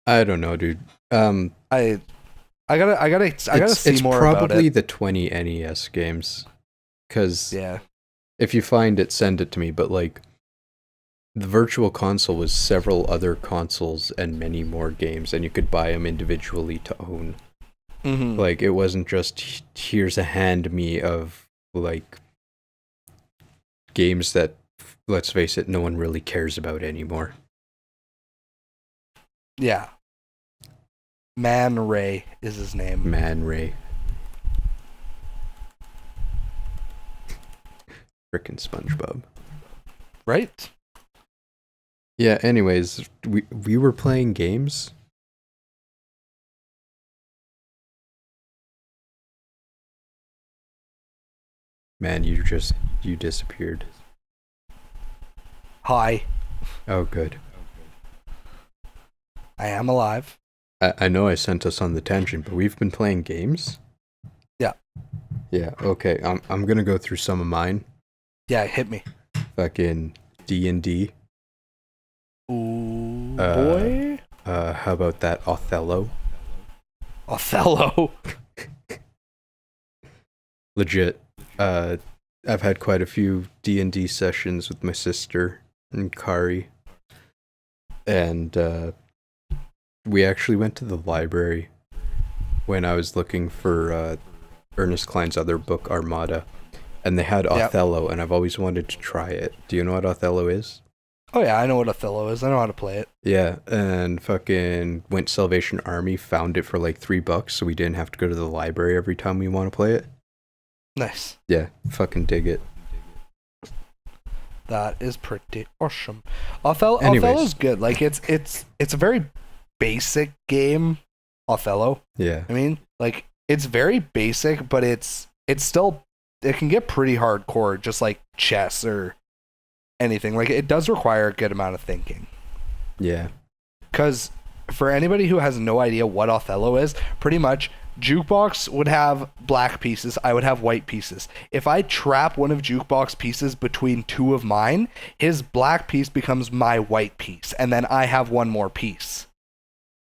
I don't know, dude. I gotta see more about it. It's probably the 20 NES games, because Yeah. if you find it, send it to me. But like, the virtual console was several other consoles and many more games, and you could buy them individually to own. Mm-hmm. Like, it wasn't just here's a hand me of like games that, let's face it, no one really cares about anymore. Yeah. Man Ray is his name. Man Ray. Frickin' SpongeBob. Right? Yeah, anyways, we were playing games. Man, you disappeared. Hi. Oh, good. I am alive. I know I sent us on the tangent, but we've been playing games? Yeah. Yeah, okay. I'm gonna go through some of mine. Yeah, hit me. Fucking D&D. Ooh, boy. How about that Othello? Othello. Legit. I've had quite a few D&D sessions with my sister and Kari. And we actually went to the library when I was looking for Ernest Cline's other book, Armada. And they had Othello, and I've always wanted to try it. Do you know what Othello is? Oh yeah, I know what Othello is. I know how to play it. Yeah, and fucking went Salvation Army, found it for like $3, so we didn't have to go to the library every time we want to play it. Nice. Yeah, fucking dig it. That is pretty awesome. Anyways. Othello's good. Like it's a very basic game, Othello. Yeah. I mean, like it's very basic, but it's still, it can get pretty hardcore, just like chess or anything. Like it does require a good amount of thinking. Yeah. Because for anybody who has no idea what Othello is, pretty much Jukebox would have black pieces, I would have white pieces. If I trap one of Jukebox pieces between two of mine, his black piece becomes my white piece, and then I have one more piece.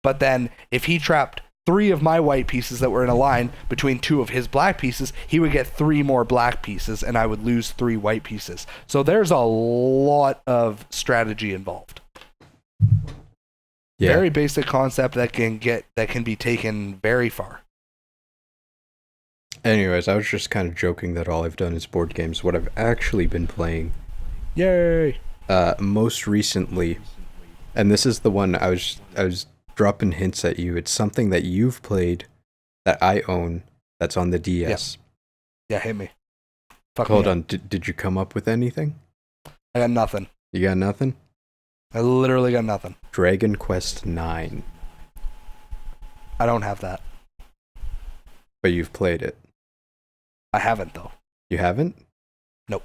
But then if he trapped 3 of my white pieces that were in a line between 2 of his black pieces, he would get 3 more black pieces, and I would lose 3 white pieces. So there's a lot of strategy involved. Yeah. Very basic concept that can be taken very far. Anyways, I was just kind of joking that all I've done is board games. What I've actually been playing, Yay! most recently, and this is the one I was dropping hints at you. It's something that you've played that I own that's on the DS. Yeah, hit me. Fuck Hold me on, did you come up with anything? I got nothing. You got nothing? I literally got nothing. Dragon Quest 9. I don't have that. But you've played it. I haven't though. You haven't? Nope.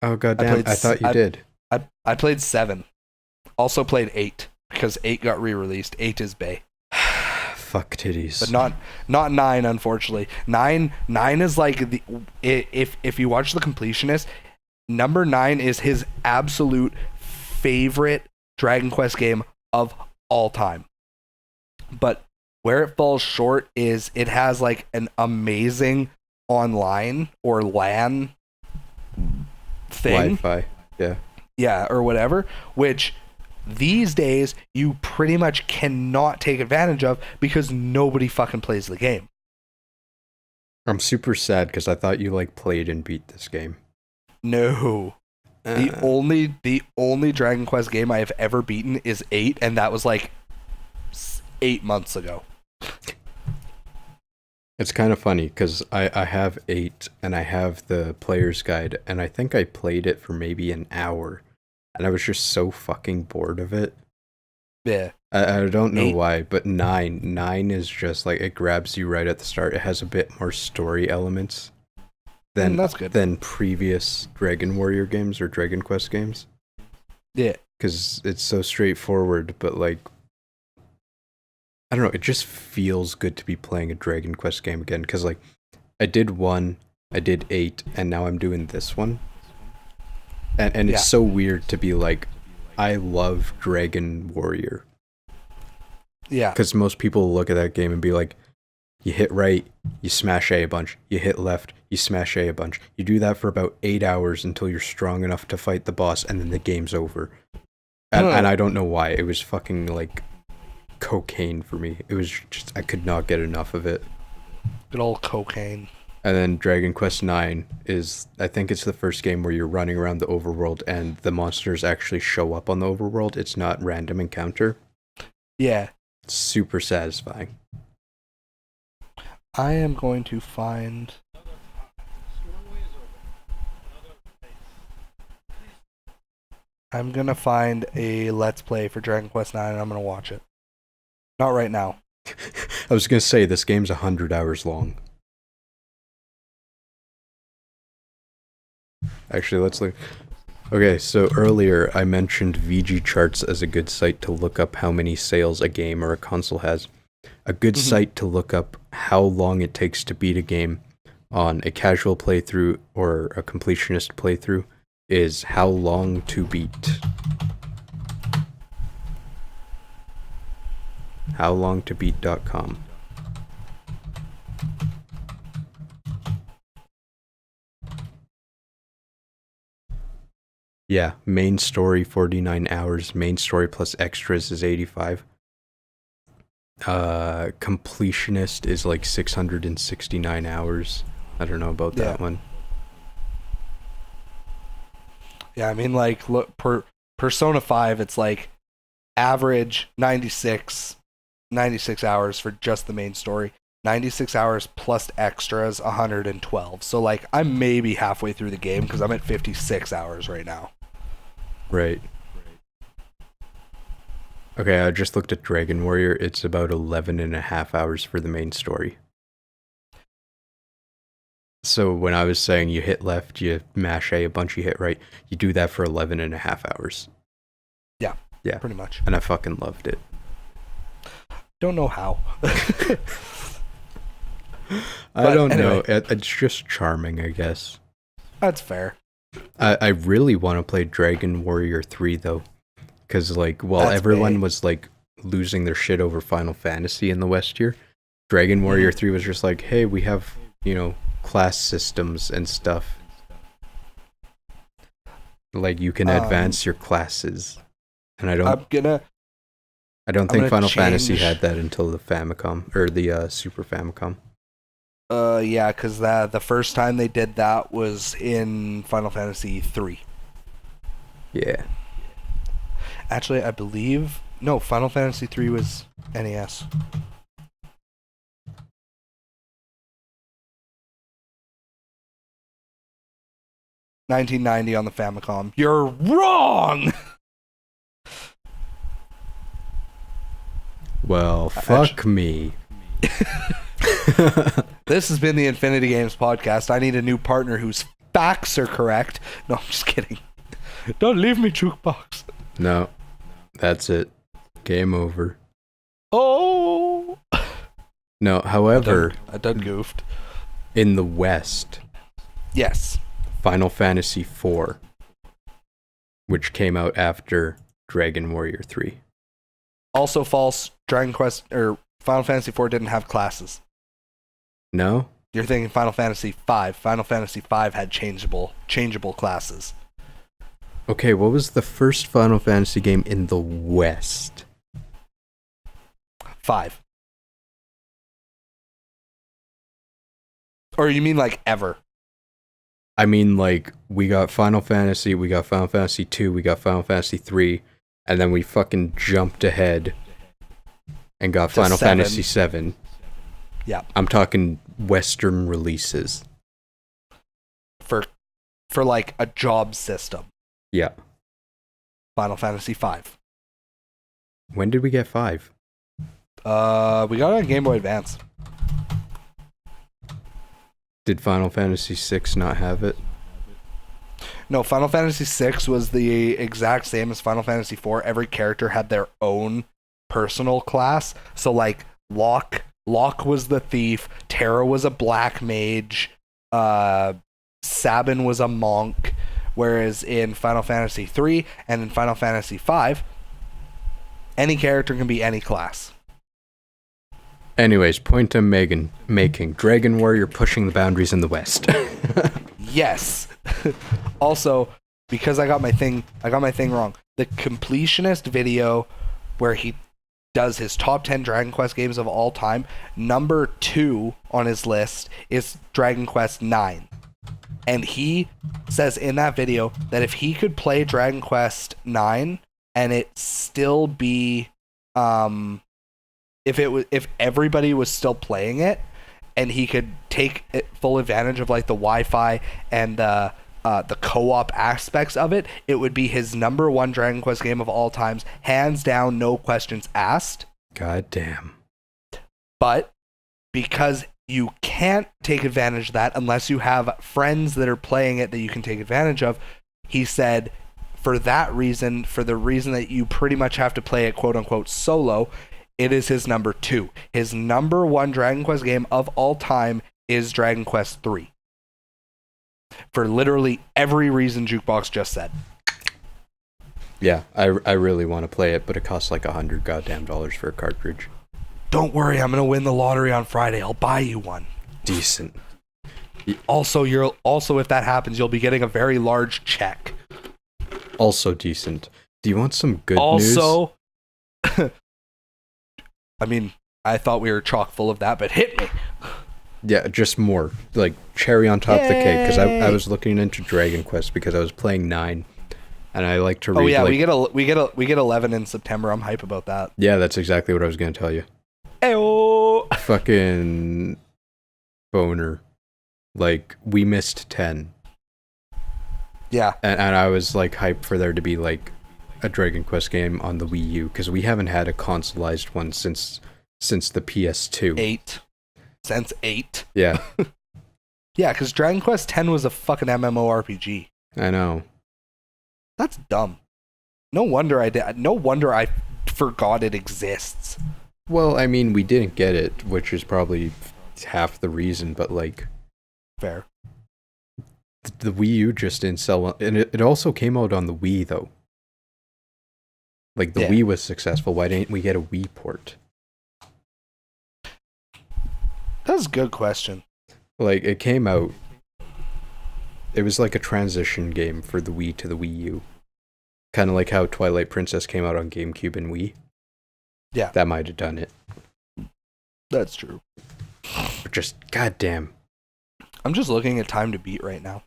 Oh goddamn! I thought you did. I played 7. Also played 8 because 8 got re-released. 8 is Bay. Fuck titties. But not 9, unfortunately. 9 is like the if you watch The Completionist, number 9 is his absolute favorite Dragon Quest game of all time. But where it falls short is it has like an amazing online or LAN thing. Wi-Fi. Yeah. Yeah, or whatever, which these days you pretty much cannot take advantage of because nobody fucking plays the game. I'm super sad because I thought you like played and beat this game. No. The only Dragon Quest game I have ever beaten is 8, and that was like 8 months ago. It's kind of funny because I have 8 and I have the player's guide, and I think I played it for maybe an hour, and I was just so fucking bored of it. Yeah. I don't know 8? why, but 9 is just like, it grabs you right at the start. It has a bit more story elements than that's good. than previous Dragon Warrior games or Dragon Quest games. Yeah. Because it's so straightforward, but like, I don't know, it just feels good to be playing a Dragon Quest game again. Because like, I did 1, I did 8, and now I'm doing this one. And it's so weird to be like, I love Dragon Warrior. Yeah. Because most people look at that game and be like, you hit right, you smash A bunch. You hit left, you smash A bunch. You do that for about 8 hours until you're strong enough to fight the boss, and then the game's over. And I don't know why. It was fucking like cocaine for me. It was just, I could not get enough of it. Good old cocaine. And then Dragon Quest 9 is, I think it's the first game where you're running around the overworld and the monsters actually show up on the overworld. It's not random encounter. Yeah. It's super satisfying. I am going to find... I'm going to find a Let's Play for Dragon Quest 9 and I'm going to watch it. Not right now. I was going to say, this game's 100 hours long. Actually, let's look. Okay, so earlier I mentioned VG Charts as a good site to look up how many sales a game or a console has. A good site to look up how long it takes to beat a game on a casual playthrough or a completionist playthrough is How Long to Beat. HowLongToBeat.com. Yeah, main story 49 hours, main story plus extras is 85. Completionist is like 669 hours. I don't know about that one. Yeah, I mean, like, look, Persona 5, it's like average 96 hours for just the main story. 96 hours plus extras, 112. So, like, I'm maybe halfway through the game because I'm at 56 hours right now. Right. Okay, I just looked at Dragon Warrior. It's about 11 and a half hours for the main story. So when I was saying you hit left, you mash A bunch, you hit right, you do that for 11 and a half hours. Yeah. Yeah. Pretty much. And I fucking loved it. Don't know how. I don't know. It's just charming, I guess. That's fair. I really want to play Dragon Warrior 3, though. Because, like, while everyone was, like, losing their shit over Final Fantasy in the West here, Dragon Warrior 3 was just like, hey, we have, you know, class systems and stuff. Like, you can advance your classes. And I don't think Final Fantasy had that until the Famicom, or the Super Famicom. Yeah, because the first time they did that was in Final Fantasy 3. Yeah. Actually, I believe... No, Final Fantasy 3 was NES. $19.90 on the Famicom. You're wrong! Well, fuck me. This has been the Infinity Games podcast. I need a new partner who's facts are correct. No, I'm just kidding. Don't leave me, Jukebox. No, that's it. Game over. Oh. No, however, I done goofed. in the West, Yes. Final Fantasy IV, which came out after Dragon Warrior 3. Also false. Dragon Quest or Final Fantasy IV didn't have classes. No? You're thinking Final Fantasy V. Final Fantasy V had changeable classes. Okay, what was the first Final Fantasy game in the West? 5. Or you mean like ever? I mean, like, we got Final Fantasy, we got Final Fantasy 2, we got Final Fantasy 3, and then we fucking jumped ahead and got Final 7. Fantasy 7. Yeah. I'm talking Western releases. For like a job system. Yeah. Final Fantasy V. When did we get 5? We got it on Game Boy Advance. Did Final Fantasy 6 not have it? No, Final Fantasy VI was the exact same as Final Fantasy IV. Every character had their own personal class. So like Locke was the thief, Terra was a black mage, Sabin was a monk, whereas in Final Fantasy III and in Final Fantasy V, any character can be any class. Anyways, point I'm making. Dragon Warrior pushing the boundaries in the West. Yes. Also, because I got my thing wrong. The completionist video where he does his top 10 Dragon Quest games of all time, number 2 on his list is Dragon Quest 9. And he says in that video that if he could play Dragon Quest 9 and it still be if everybody was still playing it and he could take full advantage of like the Wi-Fi and the co-op aspects of it, it would be his number 1 Dragon Quest game of all times, hands down, no questions asked. God damn. But because you can't take advantage of that unless you have friends that are playing it that you can take advantage of, he said for that reason, for the reason that you pretty much have to play it quote unquote solo, it is his number 2. His number 1 Dragon Quest game of all time is Dragon Quest 3. For literally every reason Jukebox just said. Yeah, I really want to play it, but it costs like $100 goddamn dollars for a cartridge. Don't worry, I'm gonna win the lottery on Friday. I'll buy you one. Decent. Also, if that happens, you'll be getting a very large check. Also decent. Do you want some good news? Also, I mean, I thought we were chock full of that, but hit me. Yeah, just more. Like, cherry on top of the cake. Because I was looking into Dragon Quest because I was playing 9. And I like to read... Oh yeah, like, we get 11 in September. I'm hype about that. Yeah, that's exactly what I was going to tell you. Ayo! Fucking... boner. Like, we missed 10. Yeah. And I was, like, hyped for there to be, like, a Dragon Quest game on the Wii U. Because we haven't had a consoleized one since the PS2. 8. Since 8. Yeah. Yeah, because Dragon Quest 10 was a fucking MMORPG. I know. That's dumb. No wonder I forgot it exists. Well, I mean, we didn't get it, which is probably half the reason, but, like... Fair. The Wii U just didn't sell well. And it also came out on the Wii, though. Like, the Wii was successful. Why didn't we get a Wii port? That's a good question. Like, it came out... It was like a transition game for the Wii to the Wii U. Kind of like how Twilight Princess came out on GameCube and Wii. Yeah. That might have done it. That's true. But just, goddamn. I'm just looking at Time to Beat right now.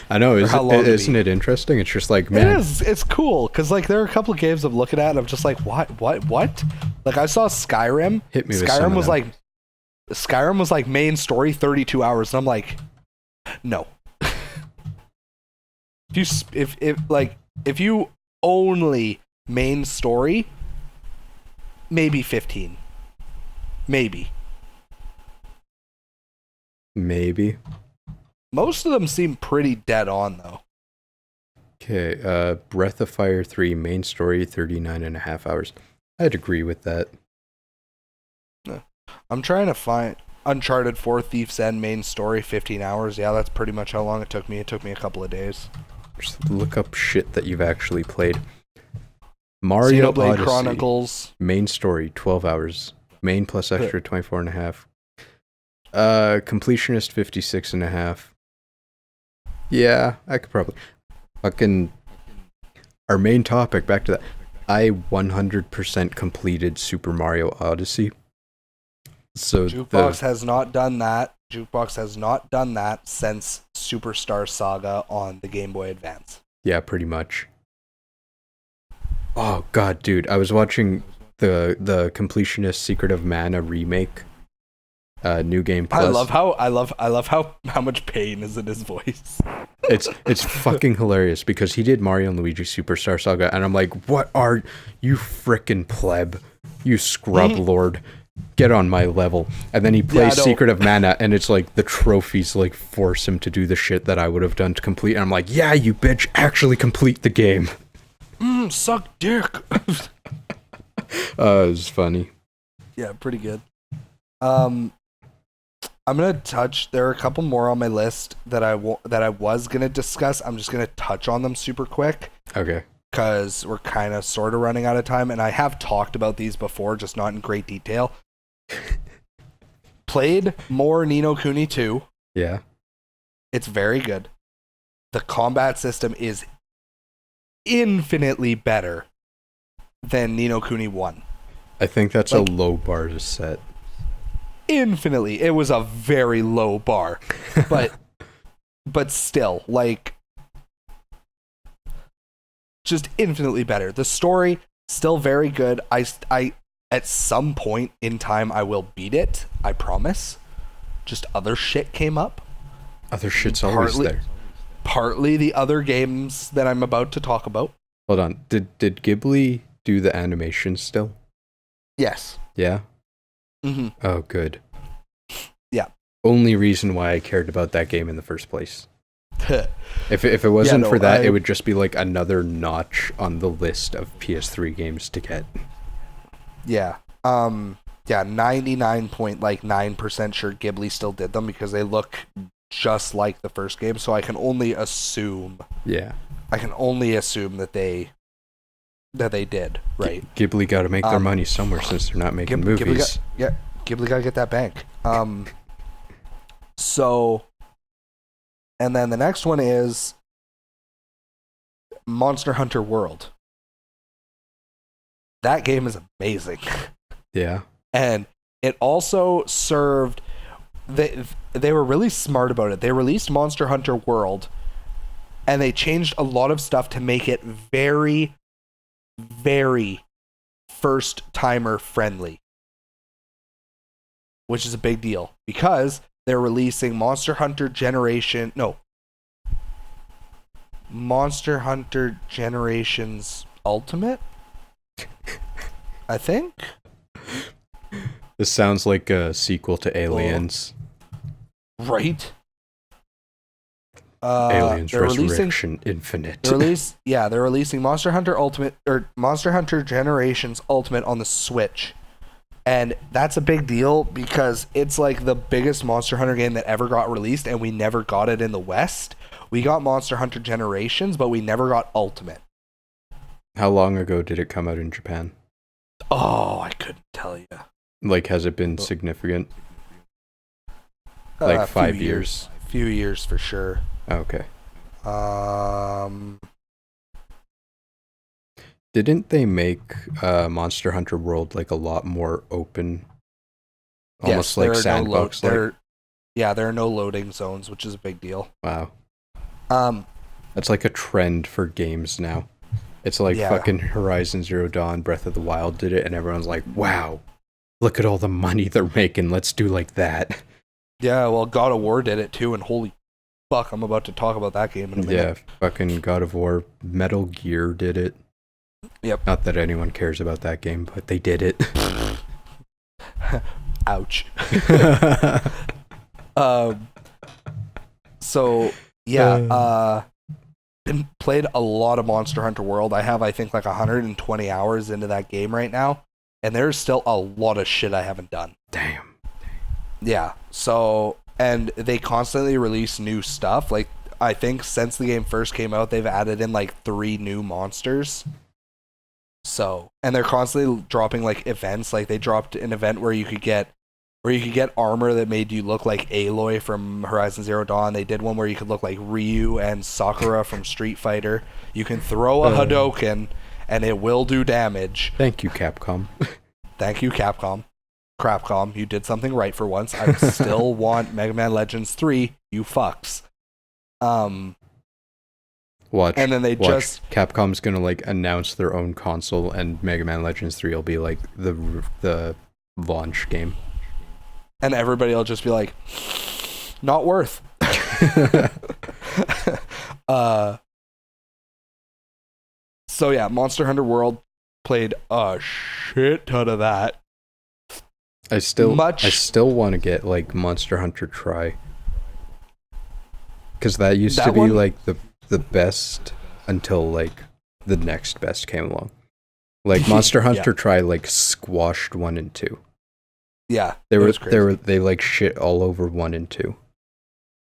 I know, isn't it it interesting? It's just like, man. It is. It's cool, because like there are a couple of games I'm looking at and I'm just like, what? Like I saw Skyrim. Hit me with some of them. Skyrim was like main story 32 hours, and I'm like, no. if you only main story, maybe 15. Maybe. Most of them seem pretty dead on, though. Okay, Breath of Fire 3 main story 39.5 hours. I'd agree with that. I'm trying to find Uncharted 4 Thief's End main story 15 hours. Yeah, that's pretty much how long it took me. It took me a couple of days. Just look up shit that you've actually played. Mario Xenoblade Odyssey Chronicles. main story 12 hours. Main plus extra 24.5. Completionist 56.5. Yeah, I could probably fucking our main topic, back to that. I 100% completed Super Mario Odyssey. So Jukebox has not done that. Jukebox has not done that since Superstar Saga on the Game Boy Advance. Yeah, pretty much. Oh god, dude, I was watching the Completionist Secret of Mana remake. New Game Plus. I love how much pain is in his voice. It's fucking hilarious because he did Mario and Luigi Superstar Saga, and I'm like, what are you frickin' pleb? You scrub lord. Get on my level. And then he plays Secret of Mana, and it's like the trophies like force him to do the shit that I would have done to complete. And I'm like, yeah, you bitch, actually complete the game. Suck dick. It was funny. Yeah, pretty good. I'm gonna touch. There are a couple more on my list that I was gonna discuss. I'm just gonna touch on them super quick. Okay. Because we're kind of sort of running out of time, and I have talked about these before, just not in great detail. Played more Ni no Kuni 2. Yeah. It's very good. The combat system is infinitely better than Ni no Kuni 1. I think that's like, a low bar to set. Infinitely. It was a very low bar. But still, like, just infinitely better. The story, still very good. I at some point in time, I will beat it. I promise. Just other shit came up. Other shit's always there. Partly the other games that I'm about to talk about. Hold on. Did Ghibli do the animation still? Yes. Yeah? Mm-hmm. Oh, good. Yeah. Only reason why I cared about that game in the first place. If it wasn't for that, it would just be like another notch on the list of PS3 games to get. Yeah. Yeah, 99.9% sure Ghibli still did them because they look just like the first game, so I can only assume. Yeah. I can only assume that they did, right? Ghibli got to make their money somewhere since they're not making movies. Ghibli got to get that bank. So, and then the next one is Monster Hunter World. That game is amazing. Yeah. And it also served... They were really smart about it. They released Monster Hunter World, and they changed a lot of stuff to make it very, very first-timer friendly. Which is a big deal, because they're releasing Monster Hunter Generations Ultimate? I think? This sounds like a sequel to Aliens. Right? Aliens Resurrection Infinite. They're releasing Monster Hunter Ultimate, or Monster Hunter Generations Ultimate on the Switch. And that's a big deal because it's like the biggest Monster Hunter game that ever got released, and we never got it in the West. We got Monster Hunter Generations, but we never got Ultimate. How long ago did it come out in Japan? Oh, I couldn't tell you. Like, has it been significant? Like 5 years? Few years for sure. Okay. Didn't they make Monster Hunter World like a lot more open? Almost like sandbox. There are no loading zones, which is a big deal. Wow. That's like a trend for games now. It's like fucking Horizon Zero Dawn, Breath of the Wild did it, and everyone's like, wow, look at all the money they're making. Let's do like that. Yeah, well, God of War did it too, and holy fuck, I'm about to talk about that game in a minute. Yeah, fucking God of War. Metal Gear did it. Yep. Not that anyone cares about that game, but they did it. So yeah, played a lot of Monster Hunter World. I have, I think, like 120 hours into that game right now, and there's still a lot of shit I haven't done. Damn. Yeah. So, and they constantly release new stuff. Like, I think since the game first came out, they've added in like 3 new monsters. So, and they're constantly dropping like events. Like, they dropped an event where you could get armor that made you look like Aloy from Horizon Zero Dawn. They did one where you could look like Ryu and Sakura from Street Fighter. You can throw a Hadouken, and it will do damage. Thank you, Capcom. Thank you, Capcom. Crapcom, you did something right for once. I still want Mega Man Legends 3, you fucks. Watch. And then Capcom's gonna like announce their own console, and Mega Man Legends 3 will be like the launch game. And everybody will just be like, not worth. So yeah, Monster Hunter World, played a shit ton of that. I still want to get like Monster Hunter Tri, because that used to be like the best until like the next best came along. Like Monster Hunter Tri like squashed 1 and 2. Yeah, they like shit all over 1 and 2.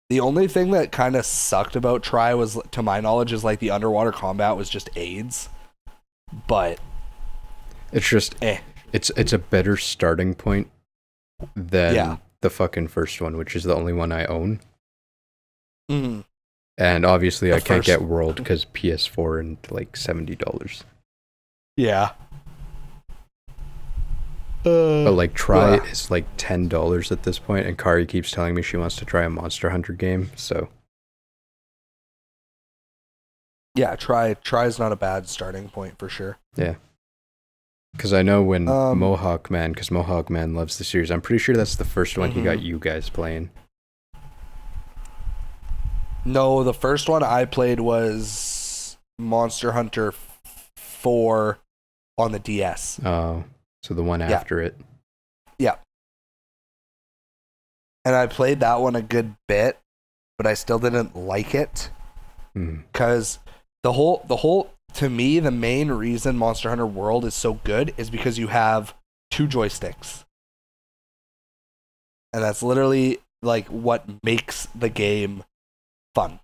The only thing that kind of sucked about Tri was, to my knowledge, is like the underwater combat was just AIDS. But it's just it's a better starting point than the fucking first one, which is the only one I own. Mm-hmm. And obviously I can't get World because PS4 and like $70. Yeah. But like Tri is like $10 at this point, and Kari keeps telling me she wants to try a Monster Hunter game, so yeah, Tri's not a bad starting point for sure. Yeah. Because I know when Mohawk Man loves the series, I'm pretty sure that's the first one he got you guys playing. No, the first one I played was Monster Hunter 4 on the DS. Oh, so the one after it. Yeah. And I played that one a good bit, but I still didn't like it. Because the whole, to me, the main reason Monster Hunter World is so good is because you have 2 joysticks. And that's literally like what makes the game fun.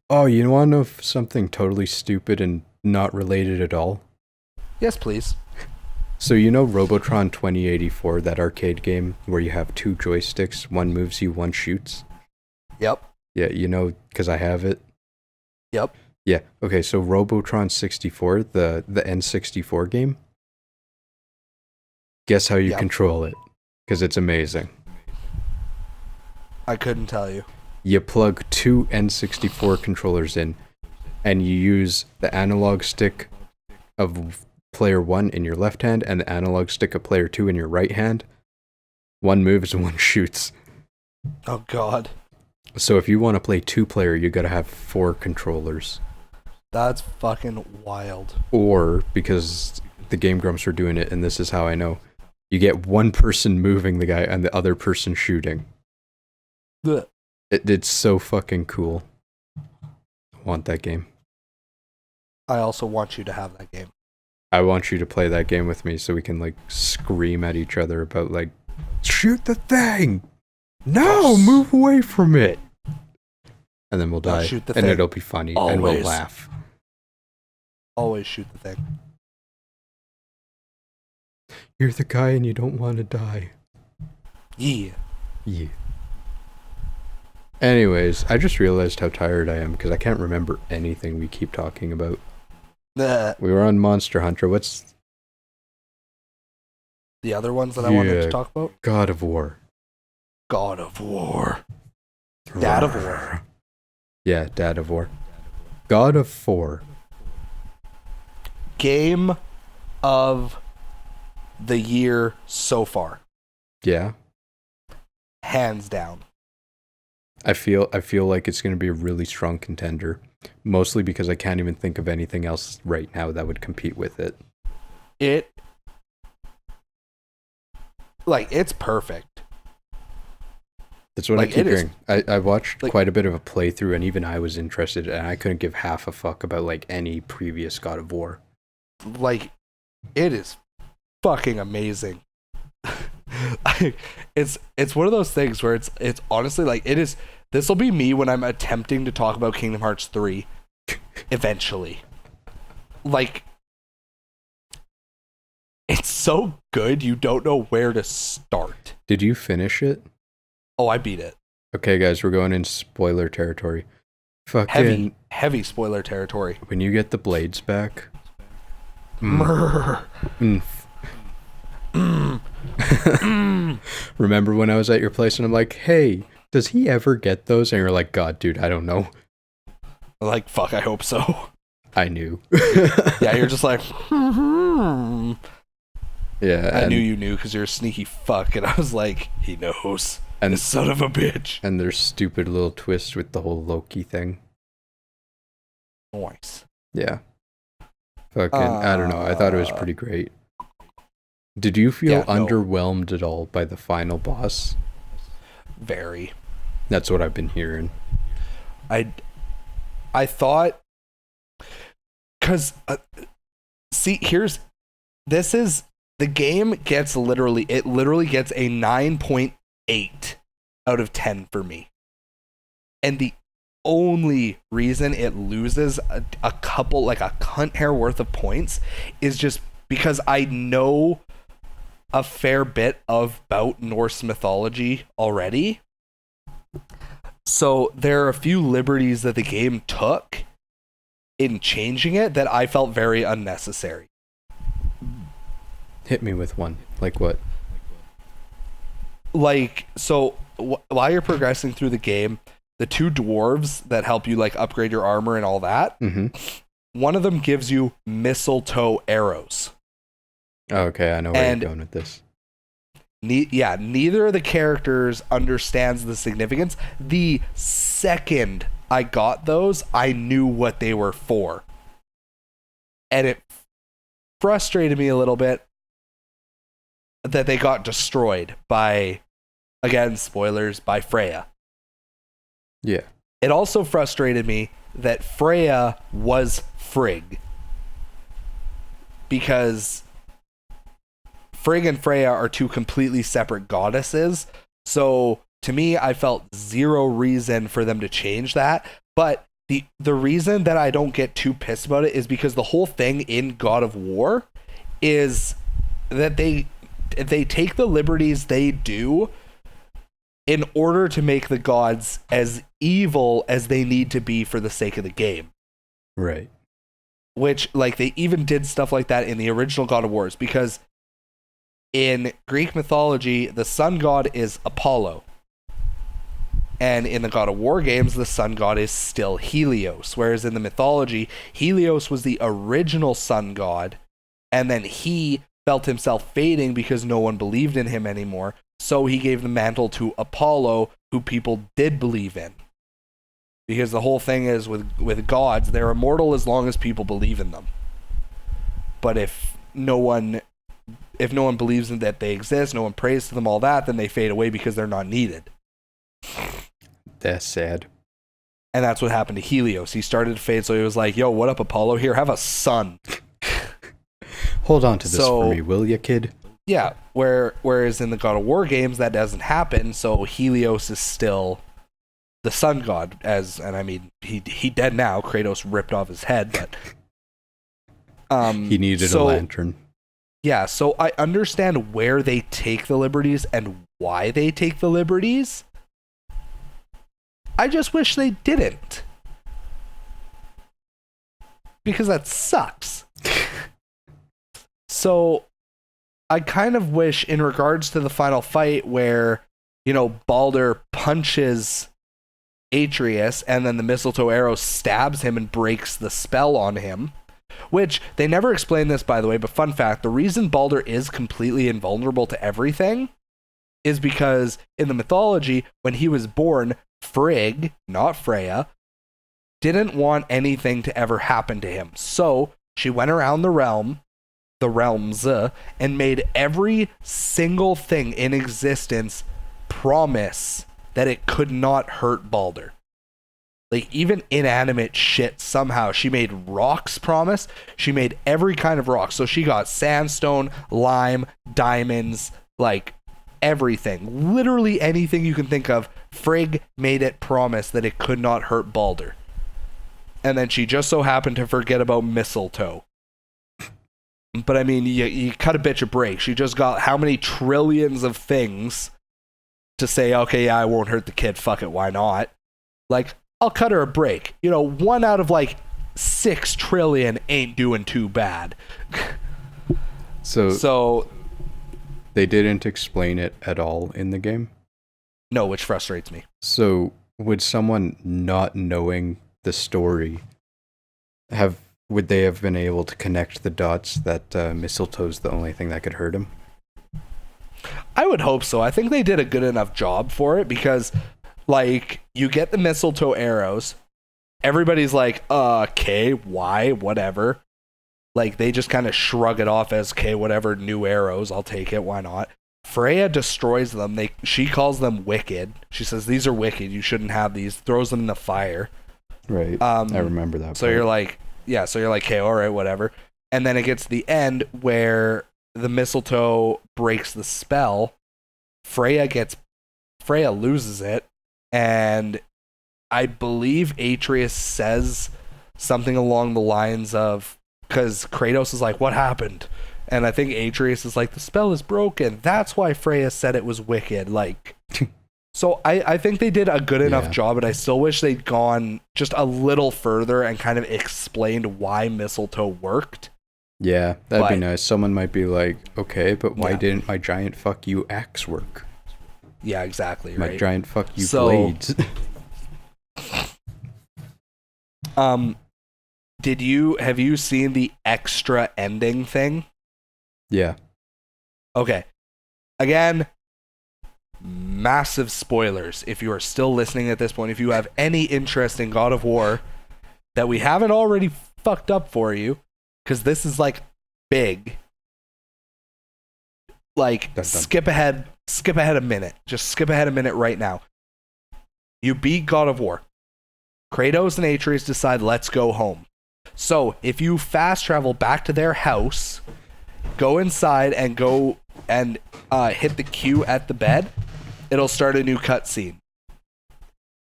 Oh, you want to know something totally stupid and not related at all? Yes, please. So you know Robotron 2084, that arcade game where you have 2 joysticks, one moves you, one shoots? Yep. Yeah, you know, because I have it. Yep. Yeah, okay, so Robotron 64, the N64 game, guess how you control it? Because it's amazing. I couldn't tell you. You plug 2 N64 controllers in, and you use the analog stick of player 1 in your left hand and the analog stick of player 2 in your right hand. One moves and one shoots. Oh god. So if you want to play 2-player, you gotta have 4 controllers. That's fucking wild. Or, because the Game Grumps are doing it, and this is how I know, you get one person moving the guy and the other person shooting. It's so fucking cool. I want that game. I also want you to have that game. I want you to play that game with me so we can like scream at each other about like, shoot the thing! No, move away from it! And then we'll die. Shoot the and thing. It'll be funny. Always. And we'll laugh. Always shoot the thing. You're the guy and you don't want to die. Yeah. Yeah. Anyways, I just realized how tired I am because I can't remember anything we keep talking about. We were on Monster Hunter. What's the other ones that I wanted to talk about? God of War. God of War. Dad of War. Yeah, Dad of War. God of War. Game of the year so far. Yeah. Hands down. I feel like it's going to be a really strong contender, mostly because I can't even think of anything else right now that would compete with it. It's perfect. That's what Like, I keep it is- hearing. I watched like- quite a bit of a playthrough, and even I was interested, and I couldn't give half a fuck about like any previous God of War. Like, it is fucking amazing. It's one of those things where it's honestly like it is. This will be me when I'm attempting to talk about Kingdom Hearts 3 eventually. Like, it's so good you don't know where to start. Did you finish it? Oh, I beat it. Okay, guys, we're going in spoiler territory. Fucking Heavy spoiler territory. when you get the blades back. Mrrr. Remember when I was at your place and I'm like, hey, does he ever get those? And you're like, God, dude, I don't know. Like, fuck, I hope so. I knew. Yeah, you're just like, Yeah. I knew you knew because you're a sneaky fuck, and I was like, he knows. And This son of a bitch. and their stupid little twist with the whole Loki thing. Nice. Yeah. Fucking, I don't know. I thought it was pretty great. Did you feel Yeah, no. underwhelmed at all by the final boss? Very. That's what I've been hearing. I thought, because see, the game gets literally gets a 9.8 out of 10 for me, and the only reason it loses a couple, like a cunt hair worth of points, is just because I know a fair bit about Norse mythology already. So there are a few liberties that the game took in changing it that I felt very unnecessary. Hit me with one. Like what? Like, so while you're progressing through the game, the two dwarves that help you like upgrade your armor and all that, Mm-hmm. one of them gives you mistletoe arrows. Oh, okay, I know where And- you're going with this. Neither of the characters understands the significance. The second I got those, I knew what they were for. And it frustrated me a little bit that they got destroyed by, again, spoilers, by Freya. Yeah. It also frustrated me that Freya was Frigg. Because Frigg and Freya are two completely separate goddesses. So to me, I felt zero reason for them to change that. But the reason that I don't get too pissed about it is because the whole thing in God of War is that they take the liberties they do in order to make the gods as evil as they need to be for the sake of the game. Right. Which, like, they even did stuff like that in the original God of Wars, because in Greek mythology, the sun god is Apollo. And in the God of War games, the sun god is still Helios. Whereas in the mythology, Helios was the original sun god, and then he felt himself fading because no one believed in him anymore. So he gave the mantle to Apollo, who people did believe in. Because the whole thing is with gods, they're immortal as long as people believe in them. But if no one believes in that they exist, no one prays to them, all that, then they fade away because they're not needed. That's sad. And that's what happened to Helios. He started to fade, so he was like, yo, what up, Apollo? Here, have a son. Hold on to this So- for me, will ya, kid? Yeah, whereas in the God of War games, that doesn't happen, so Helios is still the sun god, and I mean, he dead now. Kratos ripped off his head, but... He needed a lantern. Yeah, so I understand where they take the liberties and why they take the liberties. I just wish they didn't. Because that sucks. So I kind of wish, in regards to the final fight where, Baldur punches Atreus and then the mistletoe arrow stabs him and breaks the spell on him. Which, they never explain this, by the way, but fun fact, the reason Baldur is completely invulnerable to everything is because in the mythology, when he was born, Frigg, not Freya, didn't want anything to ever happen to him. So, she went around the realms, and made every single thing in existence promise that it could not hurt Balder. Like, even inanimate shit, somehow she made rocks promise. She made every kind of rock. So she got sandstone, lime, diamonds, like everything. Literally anything you can think of. Frigg made it promise that it could not hurt Balder. And then she just so happened to forget about mistletoe. But I mean, you cut a bitch a break. She just got how many trillions of things to say, okay, yeah, I won't hurt the kid. Fuck it, why not? Like, I'll cut her a break. 1 out of like 6 trillion ain't doing too bad. So they didn't explain it at all in the game? No, which frustrates me. So would someone not knowing the story would they have been able to connect the dots that mistletoe's the only thing that could hurt him? I would hope so. I think they did a good enough job for it because, like, you get the mistletoe arrows. Everybody's like, okay, why? Whatever. Like, they just kind of shrug it off as, okay, whatever, new arrows, I'll take it, why not? Freya destroys them. She calls them wicked. She says, these are wicked, you shouldn't have these. Throws them in the fire. Right. I remember that. So you're like, okay, all right, whatever. And then it gets to the end where the mistletoe breaks the spell. Freya loses it, and I believe Atreus says something along the lines of, because Kratos is like, what happened? And I think Atreus is like, the spell is broken. That's why Freya said it was wicked. Like, so I think they did a good enough job, but I still wish they'd gone just a little further and kind of explained why mistletoe worked. Yeah, that'd be nice. Someone might be like, okay, but why didn't my giant fuck you axe work? Yeah, exactly. My right? giant fuck you blades. Have you seen the extra ending thing? Yeah. Okay. Again, massive spoilers if you are still listening at this point. If you have any interest in God of War that we haven't already fucked up for you, because this is like big. Like, skip ahead a minute. Just skip ahead a minute right now. You beat God of War. Kratos and Atreus decide, let's go home. So, if you fast travel back to their house, go inside and hit the Q at the bed, it'll start a new cutscene.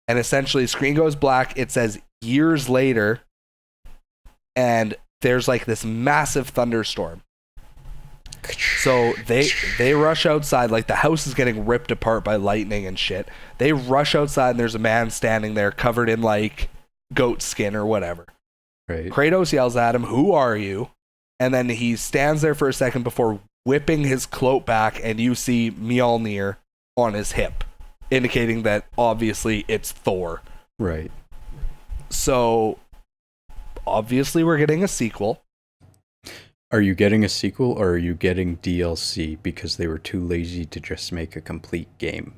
And essentially, screen goes black, it says years later, and there's like this massive thunderstorm. So they rush outside, like the house is getting ripped apart by lightning and shit. They rush outside and there's a man standing there covered in like goat skin or whatever. Right. Kratos yells at him, "Who are you?" And then he stands there for a second before whipping his cloak back, and you see Mjolnir on his hip, indicating that obviously it's Thor. Right. So obviously we're getting a sequel. Are you getting a sequel or are you getting DLC because they were too lazy to just make a complete game?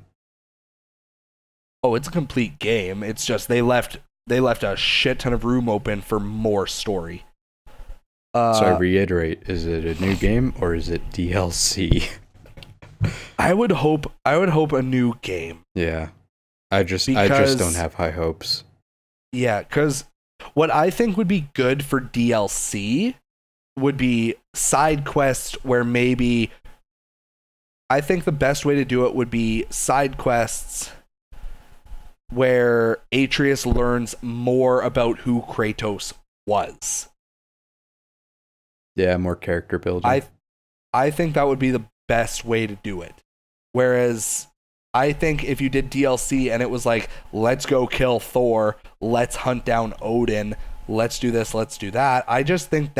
Oh, it's a complete game. It's just they left a shit ton of room open for more story. So I reiterate, is it a new game or is it DLC? I would hope a new game. Yeah. I just don't have high hopes. Yeah, because what I think would be good for DLC would be side quests where maybe I think the best way to do it would be side quests where Atreus learns more about who Kratos was. Yeah, more character building. I think that would be the best way to do it. Whereas I think if you did DLC and it was like, let's go kill Thor, let's hunt down Odin, let's do this, let's do that, I just think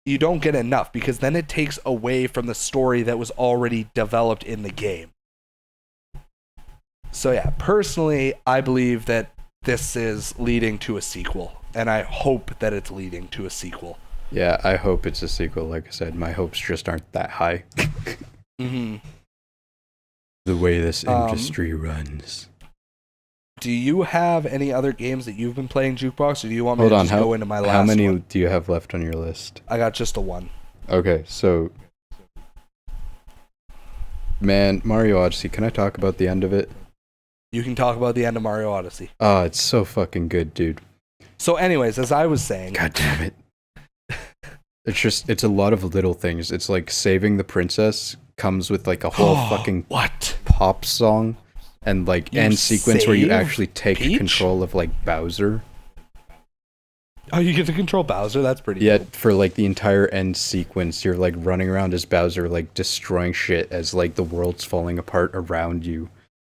you don't get enough, because then it takes away from the story that was already developed in the game. So yeah, personally, I believe that this is leading to a sequel, and I hope that it's leading to a sequel. Yeah, I hope it's a sequel. Like I said, my hopes just aren't that high. Mm-hmm. The way this industry runs. Do you have any other games that you've been playing, Jukebox, or do you want me to just go into my last one? How many do you have left on your list? I got just a one. Okay, so Man, Mario Odyssey, can I talk about the end of it? You can talk about the end of Mario Odyssey. Oh, it's so fucking good, dude. So anyways, as I was saying... God damn it. It's a lot of little things. It's like saving the princess comes with like a whole fucking what? pop song and like You end sequence where you save actually take Peach? control of like Bowser. Oh, you get to control Bowser? That's pretty Yeah, cool. for like the entire end sequence, you're like running around as Bowser, like destroying shit as like the world's falling apart around you.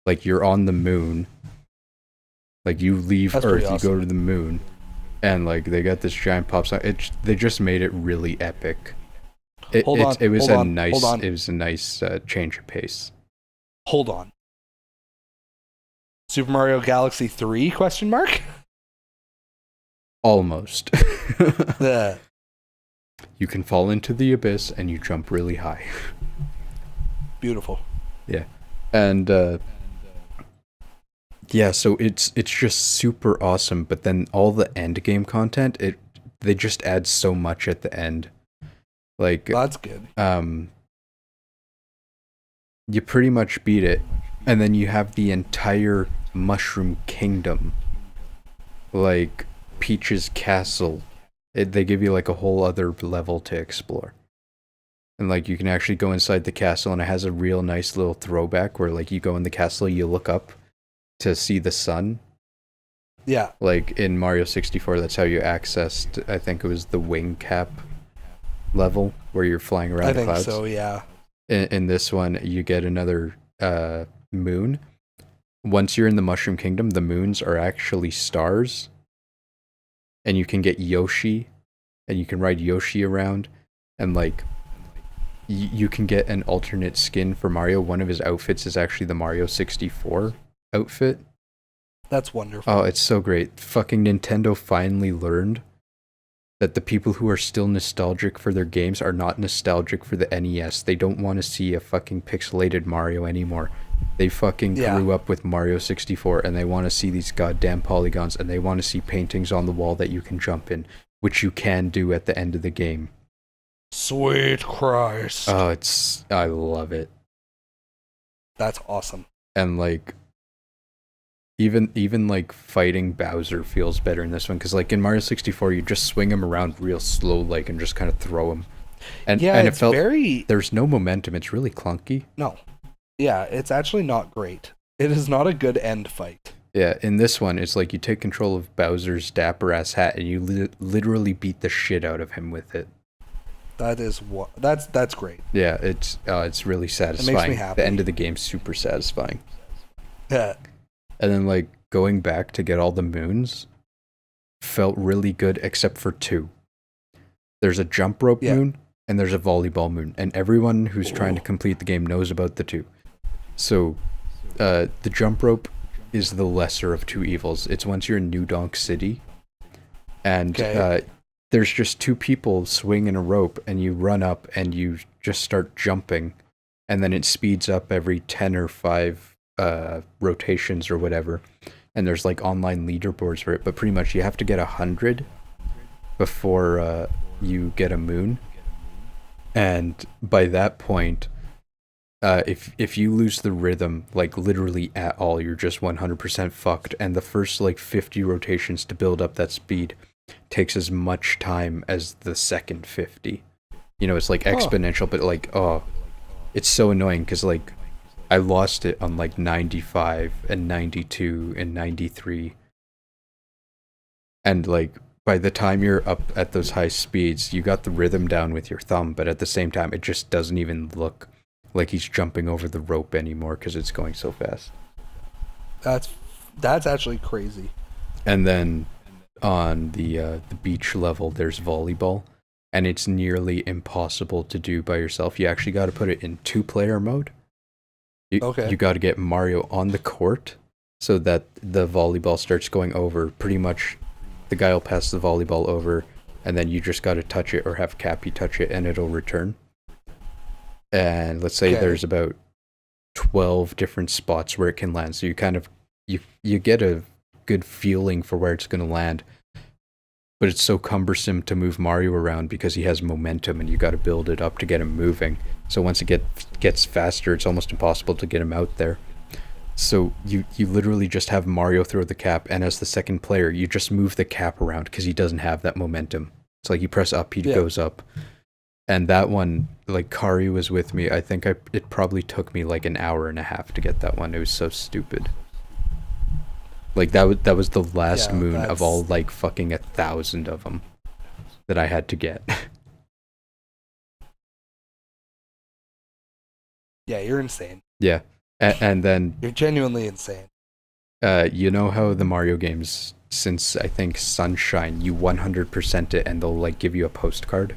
Like you're on the moon. Like you leave That's Earth, pretty you awesome. go to the moon, and like they got this giant pop song. They just made it really epic. It was a nice change of pace. Hold on. Super Mario Galaxy 3 question mark? Almost. The You can fall into the abyss and you jump really high. beautiful. Yeah. And yeah, so it's just super awesome, but then all the end game content, they just add so much at the end. Like That's good. you pretty much beat it, and then you have the entire Mushroom Kingdom. Like Peach's castle. They give you like a whole other level to explore. And like you can actually go inside the castle, and it has a real nice little throwback where like you go in the castle, you look up to see the sun. Yeah. Like in Mario 64, that's how you accessed, I think it was the wing cap level where you're flying around I the think clouds. so, yeah. In this one, you get another moon. Once you're in the Mushroom Kingdom, the moons are actually stars. And you can get Yoshi, and you can ride Yoshi around, and like you can get an alternate skin for Mario. One of his outfits is actually the Mario 64 outfit. That's wonderful. Oh, it's so great. Fucking Nintendo finally learned that the people who are still nostalgic for their games are not nostalgic for the NES. They don't want to see a fucking pixelated Mario anymore. They fucking grew up with Mario 64, and they want to see these goddamn polygons, and they want to see paintings on the wall that you can jump in, which you can do at the end of the game. Sweet Christ. Oh, I love it. That's awesome. And like even like fighting Bowser feels better in this one, because like in Mario 64 you just swing him around real slow like and just kind of throw him, and it felt there's no momentum. It's really clunky. No, yeah, it's actually not great. It is not a good end fight. Yeah, in this one it's like you take control of Bowser's dapper ass hat and you literally beat the shit out of him with it. That's great. Yeah, it's really satisfying. It makes me happy. The end of the game's super satisfying. Yeah. And then like going back to get all the moons felt really good, except for two. There's a jump rope moon and there's a volleyball moon, and everyone who's trying to complete the game knows about the two. So the jump rope is the lesser of two evils. It's once you're in New Donk City, and there's just two people swinging a rope, and you run up and you just start jumping, and then it speeds up every 10 or 5 rotations or whatever, and there's like online leaderboards for it, but pretty much you have to get 100 before you get a moon, and by that point if you lose the rhythm like literally at all, you're just 100% fucked, and the first like 50 rotations to build up that speed takes as much time as the second 50. You know, it's like exponential, but like it's so annoying because like I lost it on like 95 and 92 and 93. And like by the time you're up at those high speeds, you got the rhythm down with your thumb, but at the same time, it just doesn't even look like he's jumping over the rope anymore because it's going so fast. That's actually crazy. And then on the beach level, there's volleyball, and it's nearly impossible to do by yourself. You actually got to put it in 2-player mode. You got to get Mario on the court so that the volleyball starts going over. Pretty much the guy will pass the volleyball over, and then you just got to touch it or have Cappy touch it and it'll return. And let's say there's about 12 different spots where it can land. So you kind of you get a good feeling for where it's going to land. but it's so cumbersome to move Mario around because he has momentum and you got to build it up to get him moving. So once it gets faster, it's almost impossible to get him out there. So you literally just have Mario throw the cap, and as the second player, you just move the cap around because he doesn't have that momentum. It's like you press up, he goes up. And that one, like, Kari was with me. I think it probably took me like an hour and a half to get that one. It was so stupid. Like, that was the last moon of all, like, fucking 1,000 of them that I had to get. Yeah, you're insane. Yeah. And then... You're genuinely insane. You know how the Mario games, since, I think, Sunshine, you 100% it and they'll, like, give you a postcard?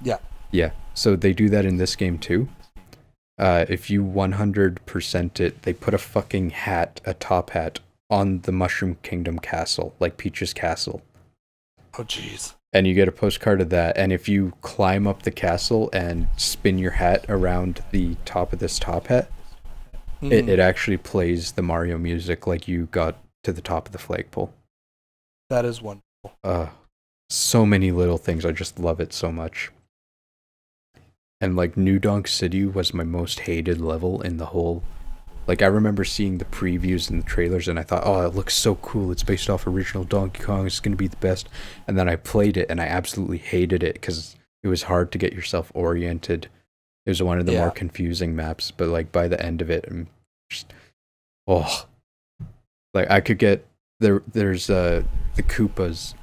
Yeah. Yeah. So they do that in this game, too. If you 100% it, they put a fucking hat, a top hat, on the Mushroom Kingdom castle, like Peach's castle. Oh, jeez. And you get a postcard of that, and if you climb up the castle and spin your hat around the top of this top hat, it actually plays the Mario music like you got to the top of the flagpole. That is wonderful. So many little things. I just love it so much. And like New Donk City was my most hated level in the whole... Like, I remember seeing the previews and the trailers, and I thought, oh, it looks so cool. It's based off original Donkey Kong. It's going to be the best. And then I played it, and I absolutely hated it because it was hard to get yourself oriented. It was one of the more confusing maps, but, like, by the end of it, I'm just... Oh. Like, I could get... There's the Koopas.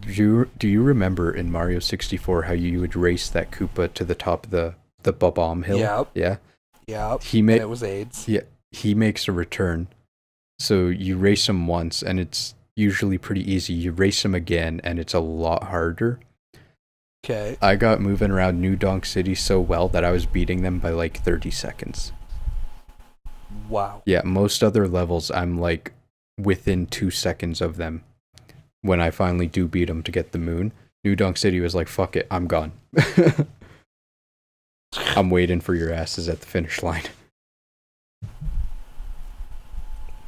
Do you remember in Mario 64 how you would race that Koopa to the top of the Bob-omb hill? Yep. Yeah? Yeah, and it was AIDS. Yeah, he makes a return. So you race him once, and it's usually pretty easy. You race him again, and it's a lot harder. Okay. I got moving around New Donk City so well that I was beating them by like 30 seconds. Wow. Yeah, most other levels, I'm like within 2 seconds of them when I finally do beat them to get the moon. New Donk City was like, fuck it, I'm gone. I'm waiting for your asses at the finish line.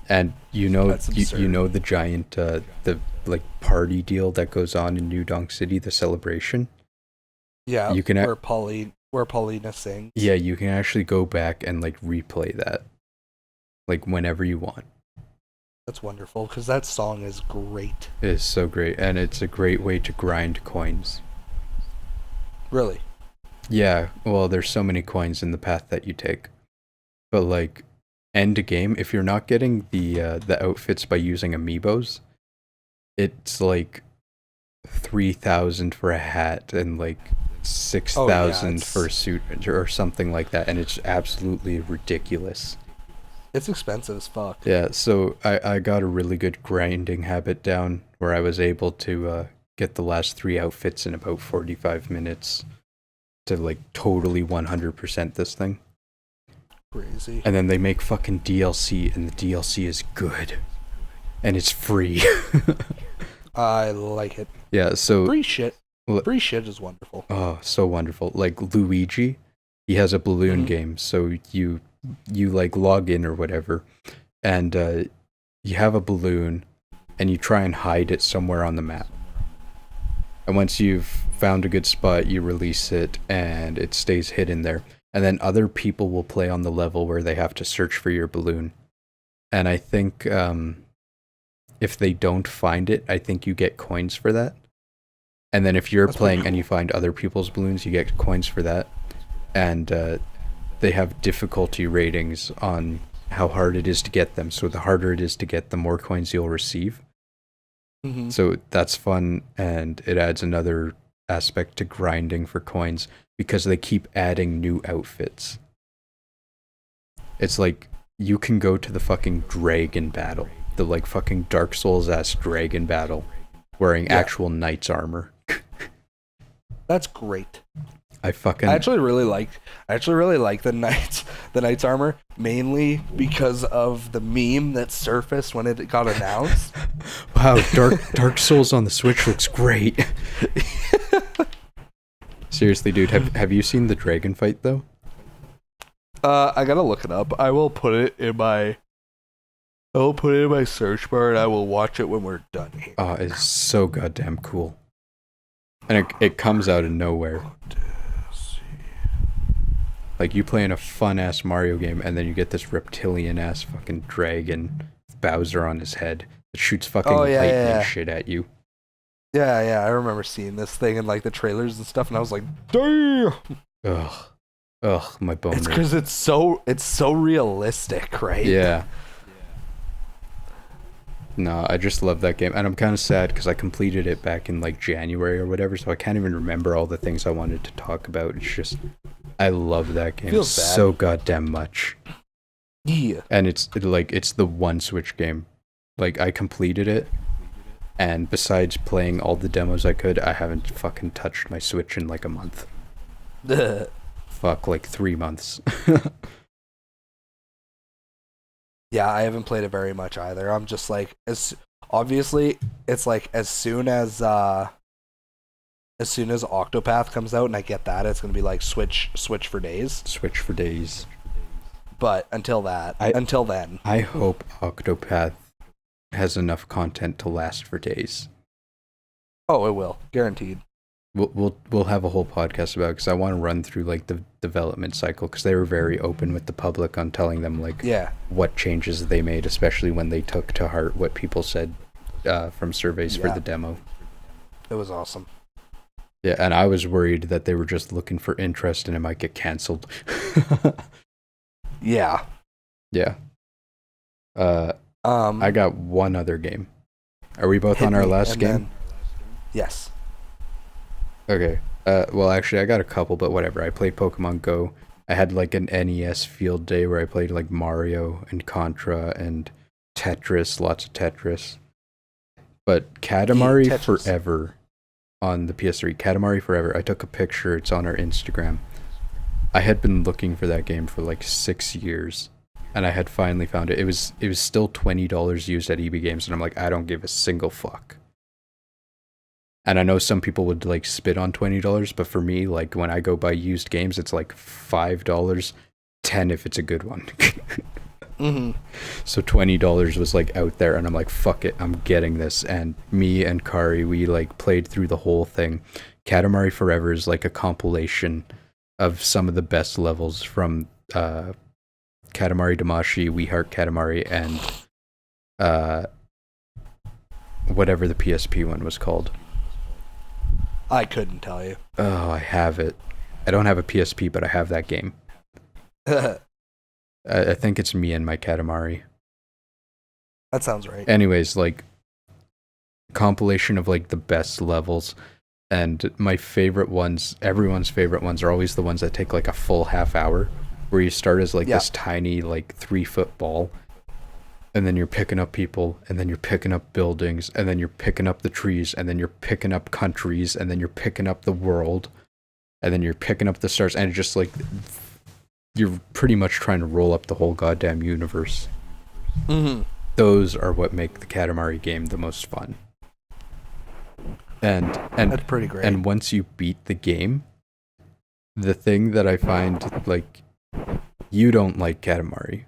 And you know the giant the like party deal that goes on in New Donk City, the celebration? Yeah, you can where Paulina sings. Yeah, you can actually go back and like replay that. Like whenever you want. That's wonderful, because that song is great. It is so great, and it's a great way to grind coins. Really? Yeah, well, there's so many coins in the path that you take. But, like, end game, if you're not getting the outfits by using amiibos, it's, like, 3,000 for a hat and, like, 6,000 for a suit or something like that, and it's absolutely ridiculous. It's expensive as fuck. Yeah, so I got a really good grinding habit down where I was able to get the last 3 outfits in about 45 minutes. To like totally 100% this thing. Crazy. And then they make fucking DLC, and the DLC is good. And it's free. I like it. Yeah, so... Free shit. Free shit is wonderful. Oh, so wonderful. Like Luigi, he has a balloon game, so you like log in or whatever, and you have a balloon, and you try and hide it somewhere on the map. And once you've found a good spot, you release it, and it stays hidden there. And then other people will play on the level where they have to search for your balloon. And I think if they don't find it, I think you get coins for that. And then if you're playing and you find other people's balloons, you get coins for that. And they have difficulty ratings on how hard it is to get them. So the harder it is to get, the more coins you'll receive. Mm-hmm. So that's fun, and it adds another aspect to grinding for coins because they keep adding new outfits. It's like you can go to the fucking dragon battle, the like fucking Dark Souls ass dragon battle, wearing actual knight's armor. That's great. I actually really like the knight's armor, mainly because of the meme that surfaced when it got announced. Wow, Dark Souls on the Switch looks great. Seriously, dude, have you seen the dragon fight though? I gotta look it up. I will put it in my I'll put it in my search bar and I will watch it when we're done here. Oh, it's so goddamn cool. And it comes out of nowhere. Like, you play in a fun-ass Mario game, and then you get this reptilian-ass fucking dragon with Bowser on his head that shoots fucking lightning shit at you. Yeah, I remember seeing this thing in, like, the trailers and stuff, and I was like, damn! Ugh, my boner. It's because it's so realistic, right? Yeah. No, I just love that game, and I'm kind of sad because I completed it back in, like, January or whatever, so I can't even remember all the things I wanted to talk about. It's just... I love that game so goddamn much. Yeah. And it's the one Switch game. Like, I completed it, and besides playing all the demos I could, I haven't fucking touched my Switch in like a month. Fuck, like 3 months. Yeah, I haven't played it very much either. I'm just like, obviously, it's like as soon as Octopath comes out and I get that, it's gonna be like Switch for days. Switch for days. But until then, I hope Octopath has enough content to last for days. Oh, it will, guaranteed. We'll have a whole podcast about it because I want to run through like the development cycle because they were very open with the public on telling them like what changes they made, especially when they took to heart what people said from surveys for the demo. It was awesome. Yeah, and I was worried that they were just looking for interest and it might get canceled. Yeah. Yeah. I got one other game. Are we both on our last game? Yes. Okay. Well, actually, I got a couple, but whatever. I played Pokemon Go. I had like an NES field day where I played like Mario and Contra and Tetris, lots of Tetris. But Katamari Forever on the PS3, Katamari Forever, I took a picture. It's on our Instagram. I had been looking for that game for like 6 years, and I had finally found it. It was still $20 used at EB Games, and I'm like, I don't give a single fuck. And I know some people would like spit on $20, but for me, like when I go buy used games, it's like $5, $10 if it's a good one. Mm-hmm. So $20 was like out there, and I'm like, fuck it, I'm getting this. And me and Kari, we like played through the whole thing. Katamari Forever is like a compilation of some of the best levels from Katamari Damacy, We Heart Katamari, and whatever the PSP one was called. I couldn't tell you. Oh, I have it. I don't have a PSP, but I have that game. I think it's me and my Katamari. That sounds right. Anyways, like, compilation of like the best levels, and my favorite ones, everyone's favorite ones, are always the ones that take like a full half hour, where you start as like this tiny like 3-foot ball, and then you're picking up people, and then you're picking up buildings, and then you're picking up the trees, and then you're picking up countries, and then you're picking up the world, and then you're picking up the stars, and just like you're pretty much trying to roll up the whole goddamn universe. Mm-hmm. Those are what make the Katamari game the most fun. And that's pretty great. And once you beat the game, the thing that I find, like, you don't like Katamari.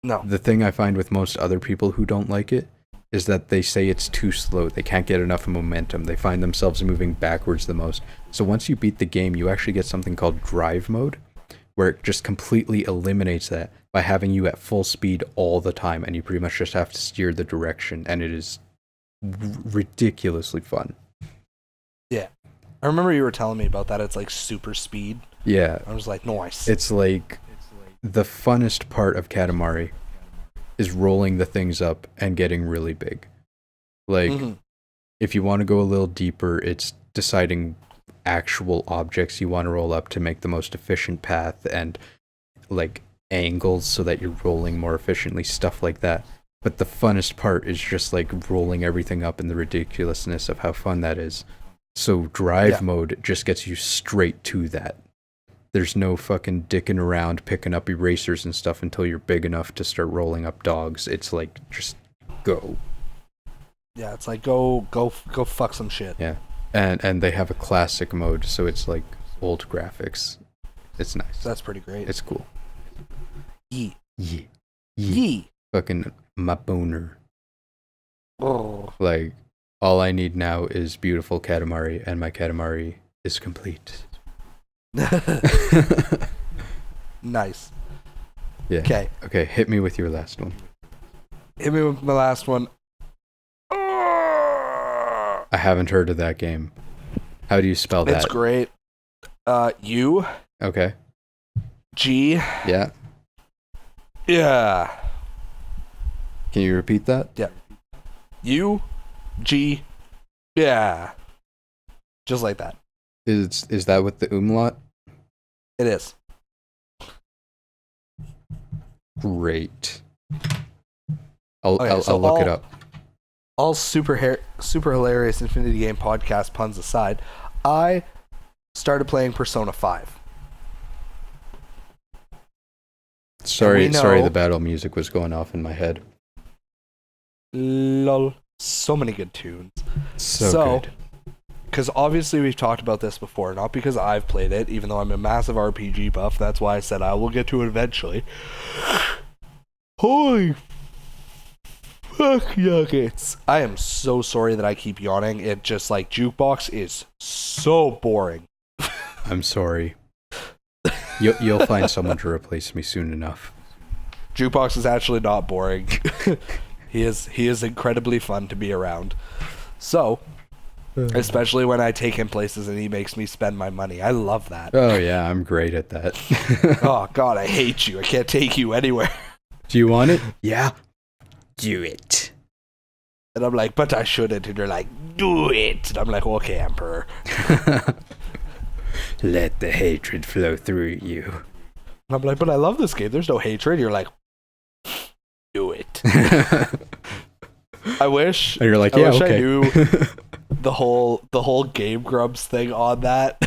No. The thing I find with most other people who don't like it is that they say it's too slow. They can't get enough momentum. They find themselves moving backwards the most. So once you beat the game, you actually get something called drive mode, where it just completely eliminates that by having you at full speed all the time, and you pretty much just have to steer the direction, and it is ridiculously fun. Yeah. I remember you were telling me about that. It's like super speed. Yeah. I was like, nice. It's like the funnest part of Katamari is rolling the things up and getting really big. Like, if you want to go a little deeper, it's deciding actual objects you want to roll up to make the most efficient path, and like angles so that you're rolling more efficiently, stuff like that. But the funnest part is just like rolling everything up and the ridiculousness of how fun that is. So drive mode just gets you straight to that. There's no fucking dicking around picking up erasers and stuff until you're big enough to start rolling up dogs. It's like, just go. Yeah, it's like go fuck some shit. Yeah. And they have a classic mode, so it's like old graphics. It's nice. That's pretty great. It's cool. Yee. Yee. Yee. fucking my boner. Oh. Like, all I need now is beautiful Katamari, and my Katamari is complete. Nice. Yeah. Okay. Okay, hit me with your last one. Hit me with my last one. I haven't heard of that game. How do you spell that? It's great. U. Okay. G. Yeah. Yeah. Can you repeat that? Yeah. U. G. Yeah. Just like that. Is that with the umlaut? It is. Great. I'll So look it up. All super hilarious Infinity Game podcast puns aside, I started playing Persona 5. Sorry, know- the battle music was going off in my head. Lol. So many good tunes. So good. Because obviously we've talked about this before, not because I've played it, even though I'm a massive RPG buff. That's why I said I will get to it eventually. Holy fuck nuggets. I am so sorry that I keep yawning. It just, like, Jukebox is so boring. I'm sorry. You'll find someone to replace me soon enough. Jukebox is actually not boring. He is incredibly fun to be around. So, especially when I take him places and he makes me spend my money. I love that. Oh yeah, I'm great at that. Oh god, I hate you. I can't take you anywhere. Do you want it? Yeah. Do it. And I'm like, but I shouldn't. And you're like, do it. And I'm like, okay, Emperor. Let the hatred flow through you. And I'm like, but I love this game. There's no hatred. You're like, do it. I wish. And you're like, I yeah, wish okay. I knew the whole Game Grumps thing on that.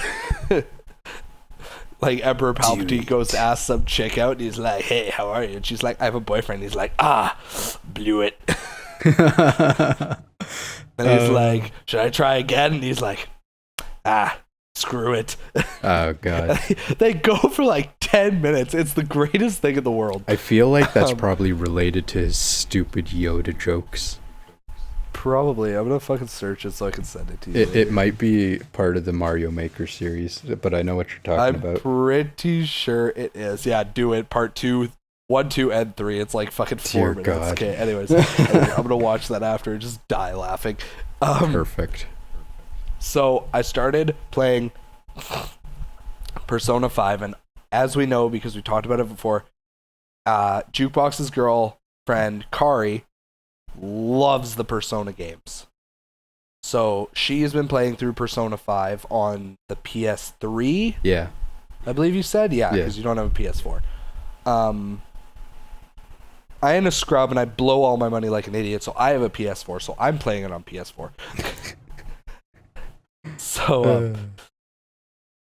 Like Emperor Palpatine goes to ask some chick out, and he's like, "Hey, how are you?" And she's like, "I have a boyfriend." He's like, blew it. And he's like, "Should I try again?" And he's like, screw it. Oh god. They go for like 10 minutes. It's the greatest thing in the world. I feel like that's probably related to his stupid Yoda jokes. Probably. I'm gonna fucking search it so I can send it to you. It might be part of the Mario Maker series, but I know what you're talking about. I'm pretty sure it is. Yeah, do it. Part 2, 1, 2, and 3. It's like fucking 4 Dear minutes. God. Okay, anyways. I'm gonna watch that after and just die laughing. Perfect. So I started playing Persona 5, and as we know, because we talked about it before, Jukebox's girlfriend, Kari, loves the Persona games. So she has been playing through Persona 5 on the PS3. Yeah. I believe you said? Yeah, because you don't have a PS4. I am a scrub and I blow all my money like an idiot, so I have a PS4, so I'm playing it on PS4. So,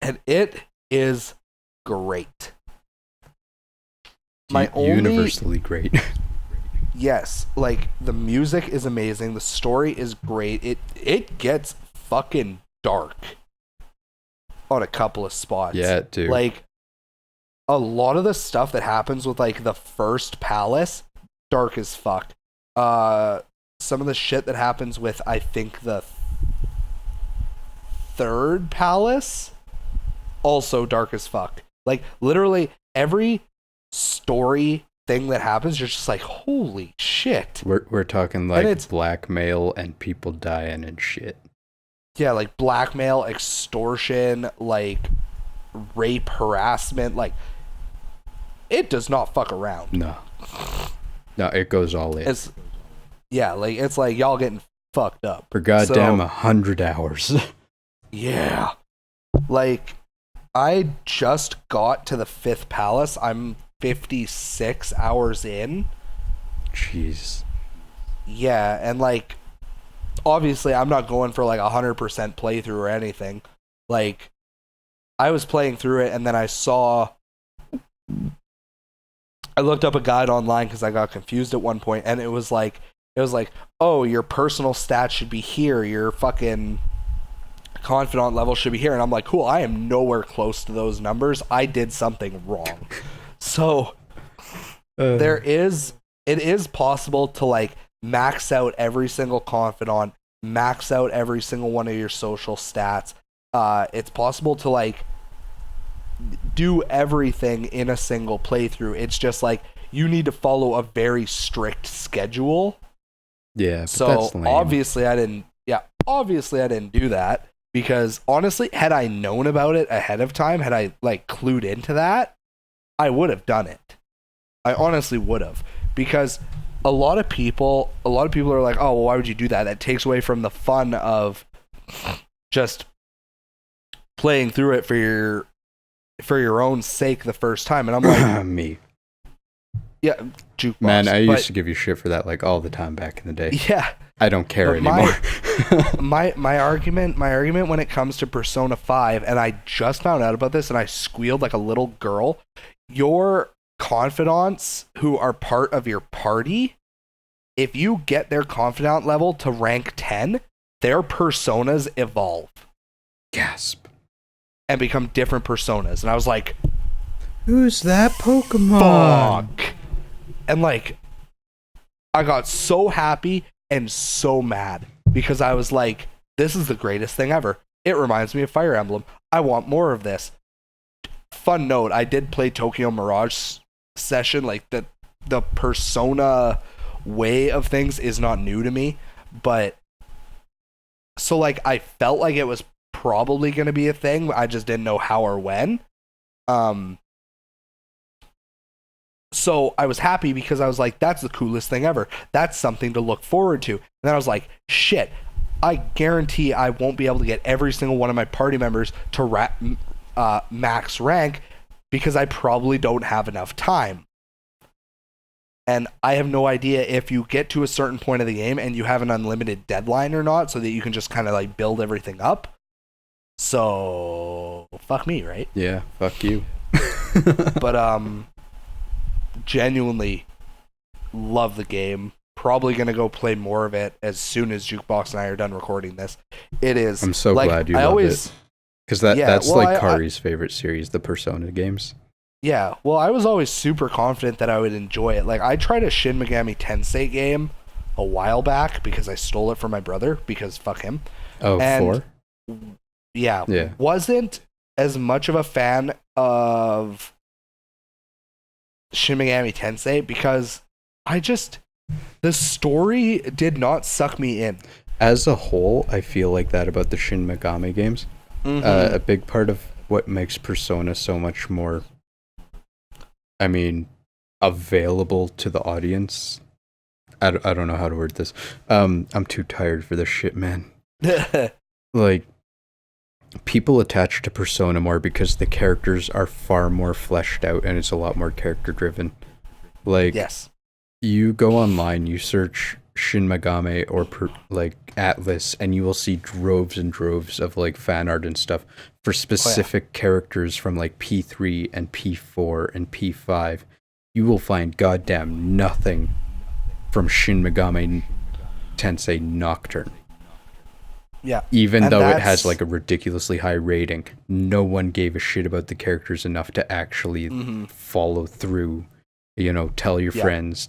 and it is great. Universally great. Yes, like the music is amazing, the story is great. It gets fucking dark on a couple of spots. Yeah, dude. Like a lot of the stuff that happens with like the first palace, dark as fuck. Some of the shit that happens with I think the third palace, also dark as fuck. Like literally every story thing that happens, you're just like, holy shit. We're talking like blackmail and people dying and shit. Yeah, like blackmail, extortion, like rape, harassment, like it does not fuck around. No, it goes all in. It's like y'all getting fucked up for goddamn 100 hours. Yeah, like I just got to the 5th palace. I'm 56 hours in. Jeez. Yeah, and like obviously I'm not going for like 100% playthrough or anything. Like I was playing through it and then I looked up a guide online because I got confused at one point, and it was like, oh, your personal stats should be here, your fucking confidant level should be here, and I'm like, cool, I am nowhere close to those numbers. I did something wrong. So there is it is possible to like max out every single confidant, max out every single one of your social stats. It's possible to like do everything in a single playthrough. It's just like you need to follow a very strict schedule. Yeah, but so that's lame. obviously I didn't do that, because honestly, had I known about it ahead of time, had I like clued into that, I would have done it. I honestly would have, because a lot of people are like, oh, well, why would you do that? That takes away from the fun of just playing through it for your own sake the first time. And I'm like, me. Yeah, jukebox. Man, I used to give you shit for that like all the time back in the day. Yeah. I don't care anymore. My argument when it comes to Persona 5, and I just found out about this and I squealed like a little girl, your confidants who are part of your party, if you get their confidant level to rank 10, their personas evolve. Gasp. And become different personas. And I was like, who's that Pokemon? Fuck. And like, I got so happy and so mad, because I was like, this is the greatest thing ever. It reminds me of Fire Emblem. I want more of this. Fun note, I did play Tokyo Mirage Session. Like the Persona way of things is not new to me, but so like I felt like it was probably going to be a thing. I just didn't know how or when. So I was happy, because I was like, that's the coolest thing ever. That's something to look forward to. And then I was like, shit, I guarantee I won't be able to get every single one of my party members to max rank, because I probably don't have enough time. And I have no idea if you get to a certain point of the game and you have an unlimited deadline or not, so that you can just kind of like build everything up. So fuck me, right? Yeah, fuck you. But genuinely love the game. Probably gonna go play more of it as soon as Jukebox and I are done recording this. It is. I'm so glad you love it, because that's like Kari's favorite series, the Persona games. Yeah, well, I was always super confident that I would enjoy it. Like, I tried a Shin Megami Tensei game a while back because I stole it from my brother, because fuck him. Oh, and 4? Yeah. Wasn't as much of a fan of Shin Megami Tensei, because the story did not suck me in. As a whole, I feel like that about the Shin Megami games. Mm-hmm. A big part of what makes Persona so much more, available to the audience. I don't know how to word this. I'm too tired for this shit, man. Like, people attach to Persona more because the characters are far more fleshed out and it's a lot more character driven. Like, yes. You go online, you search Shin Megami or Atlas, and you will see droves and droves of like fan art and stuff for specific characters from like P3 and P4 and P5. You will find goddamn nothing from Shin Megami Tensei Nocturne. Yeah. Even though it has like a ridiculously high rating, no one gave a shit about the characters enough to actually follow through, tell your friends,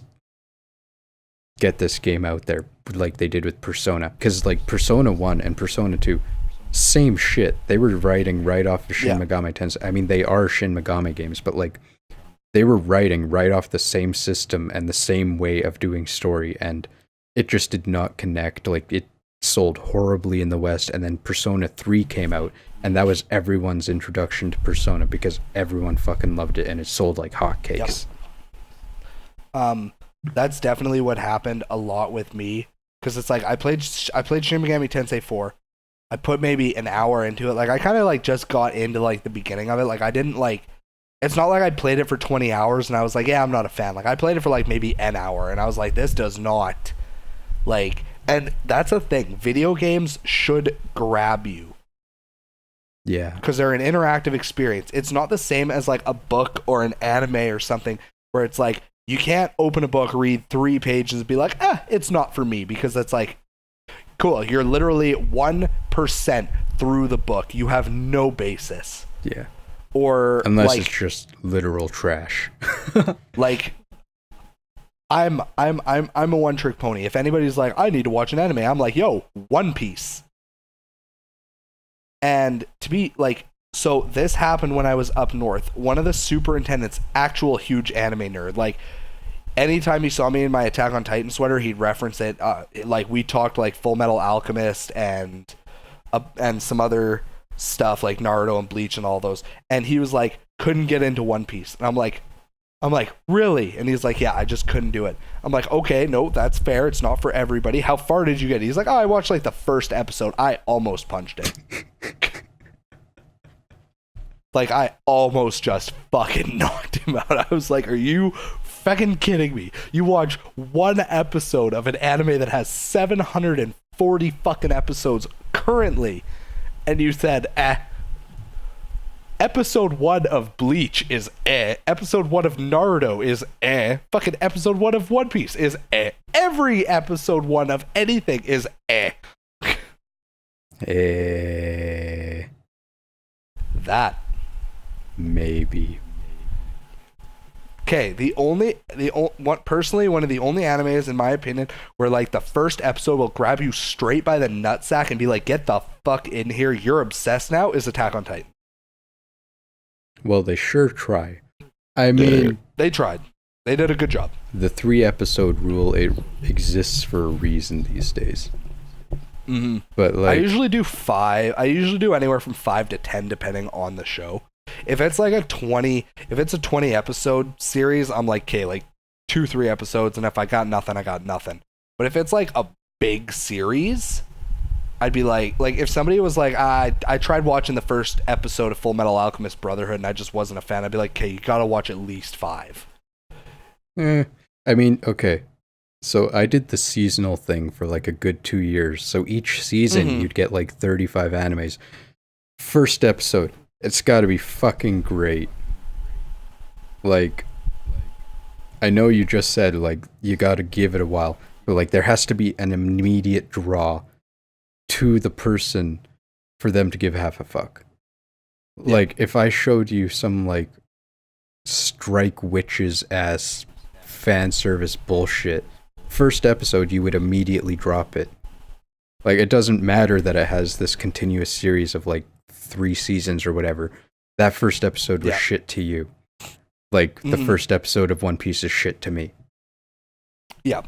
get this game out there like they did with Persona. Because like Persona 1 and Persona 2, same shit. They were writing right off of Shin Megami Tensei. I mean, they are Shin Megami games, but like they were writing right off the same system and the same way of doing story, and it just did not connect. Like, it sold horribly in the West, and then Persona 3 came out, and that was everyone's introduction to Persona because everyone fucking loved it, and it sold like hotcakes. That's definitely what happened a lot with me, because it's like I played Shin Megami Tensei 4. I put maybe an hour into it. Like, I kind of like just got into like the beginning of it. Like, I didn't like, it's not like I played it for 20 hours and I was like, yeah, I'm not a fan. Like, I played it for like maybe an hour and I was like, this does not like, and that's a thing. Video games should grab you. Yeah. Because they're an interactive experience. It's not the same as like a book or an anime or something where it's like, you can't open a book, read 3 pages, and be like, it's not for me, because it's like, cool, you're literally 1% through the book. You have no basis. Yeah. Or unless like, it's just literal trash. like, I'm a one trick pony. If anybody's like, I need to watch an anime, I'm like, yo, One Piece. And to be like, so this happened when I was up north. One of the superintendents, actual huge anime nerd, like anytime he saw me in my Attack on Titan sweater, he'd reference it. Like we talked like Full Metal Alchemist and some other stuff like Naruto and Bleach and all those. And he was like, couldn't get into One Piece. And I'm like, really? And he's like, yeah, I just couldn't do it. I'm like, okay, no, that's fair. It's not for everybody. How far did you get? He's like, oh, I watched like the first episode. I almost punched it. Like, I almost just fucking knocked him out. I was like, are you fucking kidding me? You watch one episode of an anime that has 740 fucking episodes currently, and you said, Episode 1 of Bleach is Episode 1 of Naruto is Fucking episode 1 of One Piece is Every episode 1 of anything is That. Maybe. Okay, personally, one of the only animes, in my opinion, where like the first episode will grab you straight by the nutsack and be like, get the fuck in here, you're obsessed now, is Attack on Titan. Well, they sure try. I mean, they tried. They did a good job. The 3-episode rule, it exists for a reason these days. Mm-hmm. But like, I usually do 5. I usually do anywhere from 5 to 10 depending on the show. If it's like a 20 episode series, I'm like, okay, like 2-3 episodes, and if I got nothing, I got nothing. But if it's like a big series, I'd be like if somebody was like, I tried watching the first episode of Full Metal Alchemist Brotherhood and I just wasn't a fan, I'd be like, okay, you gotta watch at least 5. I mean, okay. So I did the seasonal thing for like a good 2 years. So each season you'd get like 35 animes. First episode, it's gotta be fucking great. Like, I know you just said like you gotta give it a while, but like there has to be an immediate draw to the person for them to give half a fuck. Yeah. Like, if I showed you some, like, strike witches ass fan service bullshit, first episode, you would immediately drop it. Like, it doesn't matter that it has this continuous series of, like, 3 seasons or whatever. That first episode was shit to you. Like, the first episode of One Piece is shit to me. Yeah.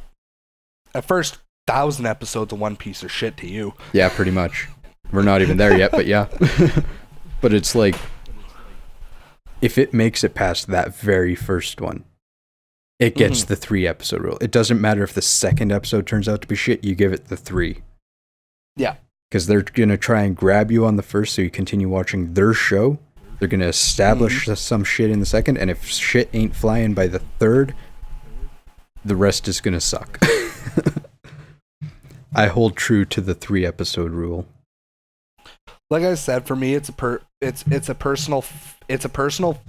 At first 1,000 episodes of One Piece are shit to you. Yeah, pretty much. We're not even there yet, but yeah. But it's like, if it makes it past that very first one, it gets the 3-episode rule. It doesn't matter if the second episode turns out to be shit, you give it the 3. Yeah. Because they're going to try and grab you on the first so you continue watching their show. They're going to establish some shit in the second, and if shit ain't flying by the third, the rest is going to suck. I hold true to the 3-episode rule. Like I said, for me, it's a personal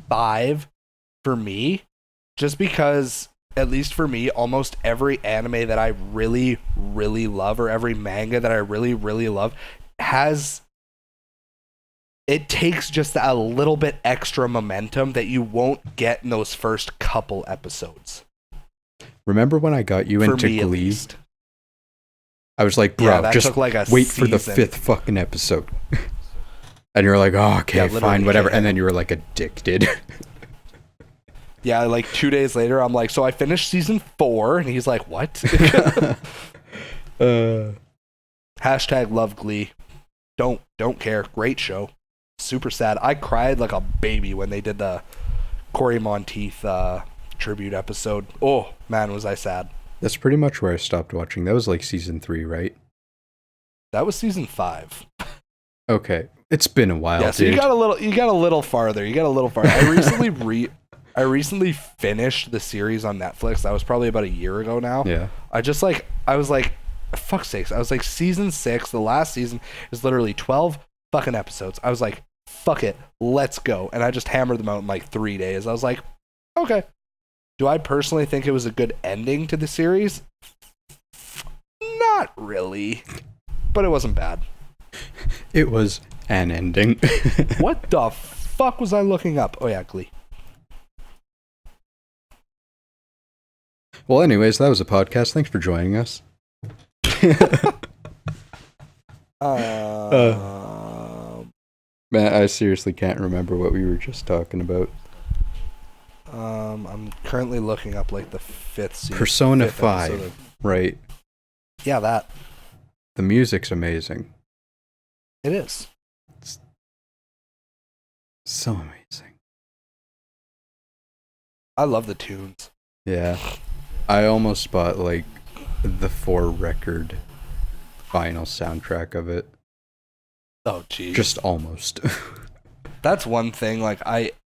5 for me, just because, at least for me, almost every anime that I really, really love, or every manga that I really, really love, it takes just a little bit extra momentum that you won't get in those first couple episodes. Remember when I got you into Glee? I was like, bro, just like wait for the 5th fucking episode. And you're like, oh, okay, fine, whatever. And then you were like addicted. Yeah, like 2 days later, I'm like, so I finished season 4. And he's like, what? Hashtag love Glee. Don't care. Great show. Super sad. I cried like a baby when they did the Cory Monteith tribute episode. Oh, man, was I sad. That's pretty much where I stopped watching. That was like season 3, right? That was season 5. Okay, it's been a while. Yeah, so dude. You got a little farther. I recently finished the series on Netflix. That was probably about a year ago now. Yeah. I was like, fuck's sakes. I was like, season 6, the last season is literally 12 fucking episodes. I was like, fuck it, let's go. And I just hammered them out in like 3 days. I was like, okay. Do I personally think it was a good ending to the series? Not really. But it wasn't bad. It was an ending. What the fuck was I looking up? Oh yeah, Glee. Well, anyways, that was a podcast. Thanks for joining us. Man, I seriously can't remember what we were just talking about. I'm currently looking up like the fifth season. Persona 5, right? Yeah, that. The music's amazing. It is. It's so amazing. I love the tunes. Yeah. I almost bought like the 4-record vinyl soundtrack of it. Oh, geez. Just almost. That's one thing.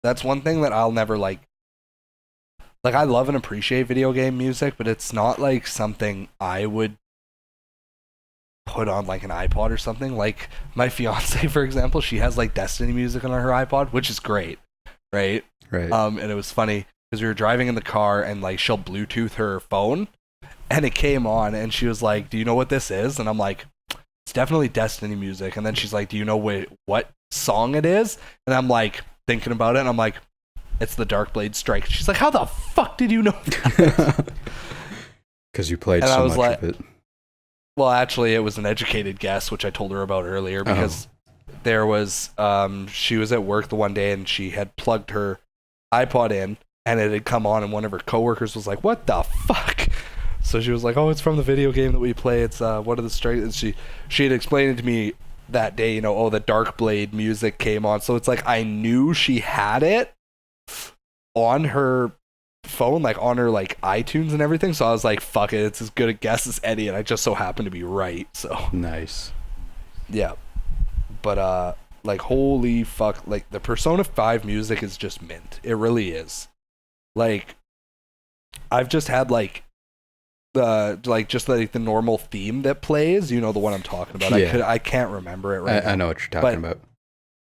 That's one thing that I'll never like. Like, I love and appreciate video game music, but it's not like something I would put on like an iPod or something. Like my fiance, for example, she has like Destiny music on her iPod, which is great, right? Right. And it was funny because we were driving in the car and like she'll Bluetooth her phone, and it came on, and she was like, "Do you know what this is?" And I'm like, "It's definitely Destiny music." And then she's like, "Do you know what song it is?" And I'm like thinking about it, and I'm like, "It's the Darkblade Strike." She's like, "How the fuck did you know that?" Because you played And I so was much like- of it. Well, actually, it was an educated guess, which I told her about earlier, because there was, she was at work the one day and she had plugged her iPod in and it had come on, and one of her coworkers was like, "What the fuck?" So she was like, "Oh, it's from the video game that we play. It's one of the strikes." And she had explained it to me that day, you know, oh, the Darkblade music came on. So it's like I knew she had it on her phone, like on her like iTunes and everything. So I was like, fuck it, it's as good a guess as any, and I just so happened to be right. So Nice. yeah. But like, holy fuck, like the Persona 5 music is just mint. It really is. Like, I've just had like the the normal theme that plays, you know, the one I'm talking about. Yeah. I can't remember it right now. I know what you're talking about.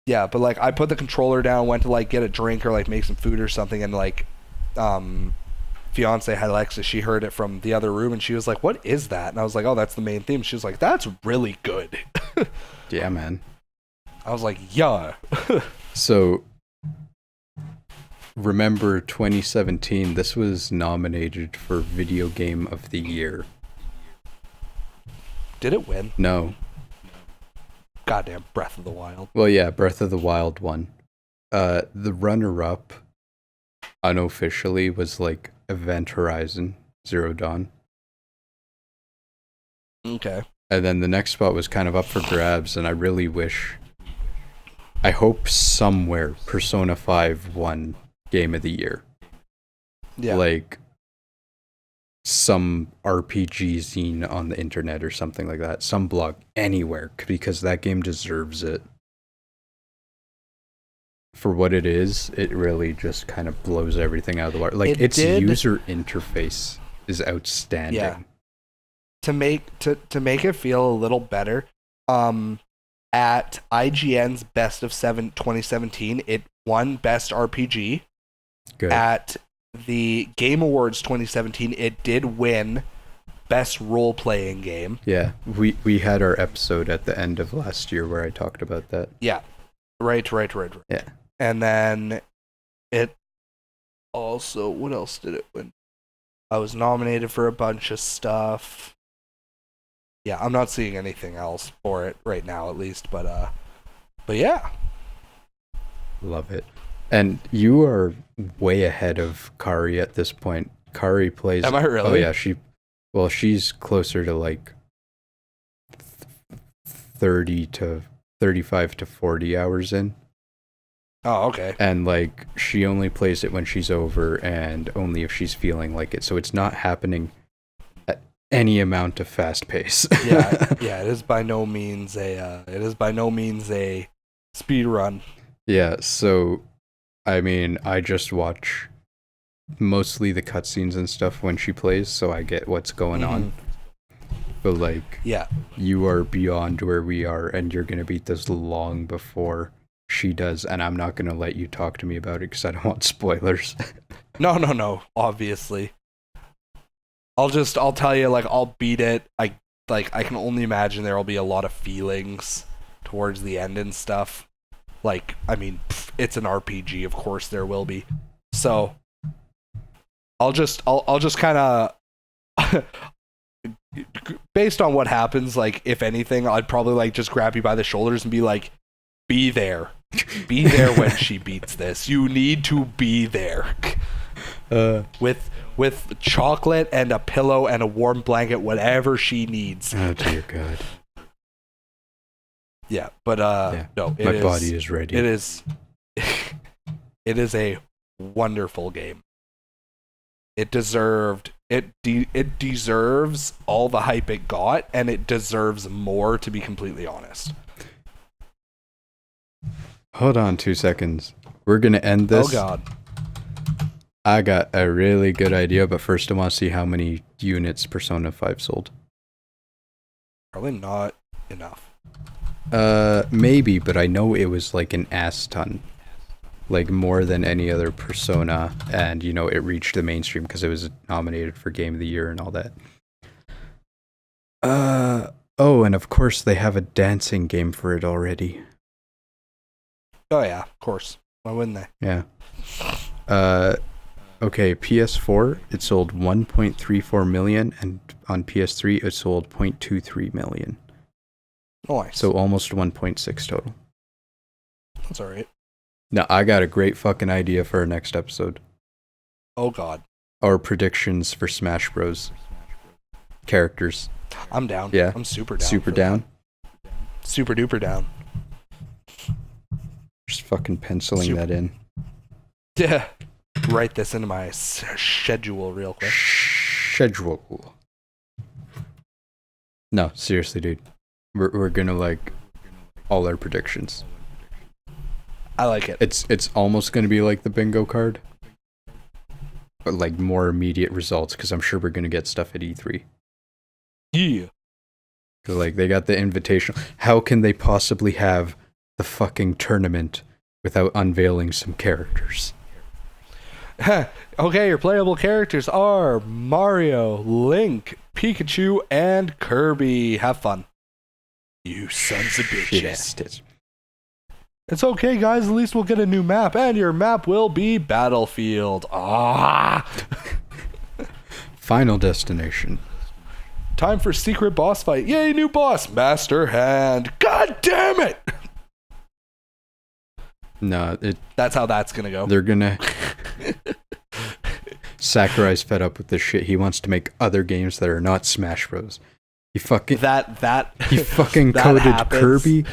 Yeah, but like I put the controller down, went to like get a drink or like make some food or something, and like fiance had Alexa, she heard it from the other room and she was like, "What is that?" And I was like, "Oh, that's the main theme." She was like, "That's really good." Yeah, man. I was like, "Yeah." So, remember 2017, this was nominated for Video Game of the Year. Did it win? No. Goddamn Breath of the Wild. Well, yeah, Breath of the Wild won. The runner-up, unofficially, was like Event Horizon Zero Dawn. Okay. And then the next spot was kind of up for grabs, and I hope somewhere Persona 5 won Game of the Year. Yeah. Like some RPG zine on the internet or something like that. Some blog, anywhere, because that game deserves it. For what it is, it really just kind of blows everything out of the water. Like, its user interface is outstanding. Yeah. To make it feel a little better, at IGN's Best of 2017, it won Best RPG. Good. At the Game Awards 2017, it did win Best Role-Playing Game. Yeah, we had our episode at the end of last year where I talked about that. Yeah. Right. Yeah. And then it also, what else did it win? I was nominated for a bunch of stuff. Yeah, I'm not seeing anything else for it right now, at least, but yeah. Love it. And you are way ahead of Kari at this point. Kari plays... Am I really? Oh, yeah, she's closer to like 30 to 35 to 40 hours in. Oh, okay. And like she only plays it when she's over and only if she's feeling like it. So it's not happening at any amount of fast pace. Yeah, it is by no means a speed run. Yeah, so I mean, I just watch mostly the cutscenes and stuff when she plays, so I get what's going on. But like, yeah, you are beyond where we are, and you're gonna beat this long before she does, and I'm not gonna let you talk to me about it because I don't want spoilers. No, obviously. I'll tell you, like, I'll beat it. I can only imagine there'll be a lot of feelings towards the end and stuff. Like, I mean, it's an RPG, of course there will be. So I'll just kind of based on what happens, like, if anything, I'd probably, like, just grab you by the shoulders and be like, be there. Be there when she beats this. You need to be there. With chocolate and a pillow and a warm blanket, whatever she needs. Oh, dear God. Yeah, but, no. My body is ready. It is... it is a wonderful game. It deserves all the hype it got, and it deserves more, to be completely honest. Hold on 2 seconds. We're going to end this. Oh, God. I got a really good idea, but first I want to see how many units Persona 5 sold. Probably not enough. Maybe, but I know it was like an ass ton. Like more than any other Persona, and you know, it reached the mainstream because it was nominated for Game of the Year and all that. Oh, and of course they have a dancing game for it already. Oh yeah, of course. Why wouldn't they? Yeah. Okay, PS4, it sold 1.34 million, and on PS3, it sold 0.23 million. Nice. So almost 1.6 total. That's alright. Now, I got a great fucking idea for our next episode. Oh, God. Our predictions for Smash Bros. Characters. I'm down. Yeah. I'm super down. Super down? Super duper down. Just fucking penciling that in. Yeah. Write this into my schedule real quick. Schedule. No, seriously, dude. We're gonna like all our predictions. I like it. It's almost gonna be like the bingo card, but like more immediate results because I'm sure we're gonna get stuff at E3. Yeah. Because like they got the invitation. How can they possibly have the fucking tournament without unveiling some characters? Okay, your playable characters are Mario, Link, Pikachu, and Kirby. Have fun. You sons of bitches. It's okay, guys. At least we'll get a new map, and your map will be Battlefield. Ah! Final destination. Time for secret boss fight. Yay, new boss. Master Hand. God damn it! No, that's how that's gonna go. They're gonna... Sakurai's fed up with this shit. He wants to make other games that are not Smash Bros. He fucking... He fucking coded happens. Kirby,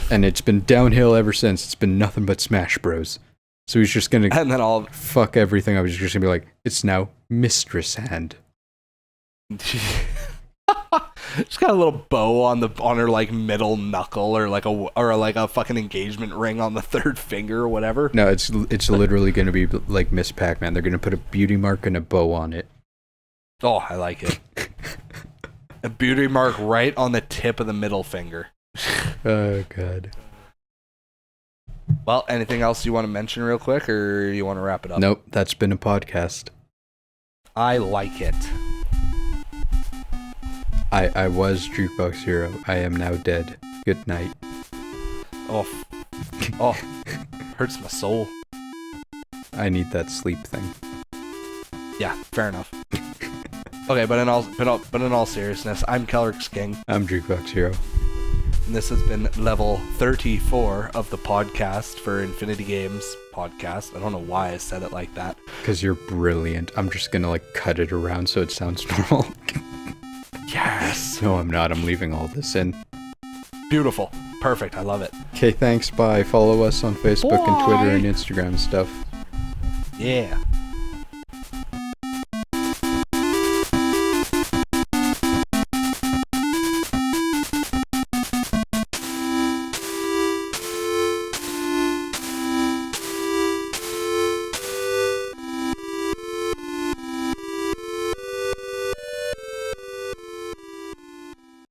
and it's been downhill ever since. It's been nothing but Smash Bros. So he's just gonna and then all fuck everything up. He's just gonna be like, it's now Mistress Hand. She's got a little bow on her like middle knuckle, or like a fucking engagement ring on the third finger or whatever. No, it's literally gonna be like Miss Pac-Man. They're gonna put a beauty mark and a bow on it. Oh, I like it. A beauty mark right on the tip of the middle finger. Oh God. Well, anything else you want to mention real quick, or you want to wrap it up? Nope, that's been a podcast. I like it. I was Jukebox Hero. I am now dead. Good night. Oh, hurts my soul. I need that sleep thing. Yeah, fair enough. Okay, but in all seriousness, I'm KelryxsKing. I'm Jukebox Hero. And this has been level 34 of the podcast for Infinity Games podcast. I don't know why I said it like that. Because you're brilliant. I'm just gonna like cut it around so it sounds normal. Yes. No, I'm not. I'm leaving all this in. Beautiful. Perfect. I love it. Okay, thanks. Bye. Follow us on Facebook and Twitter and Instagram and stuff. Yeah.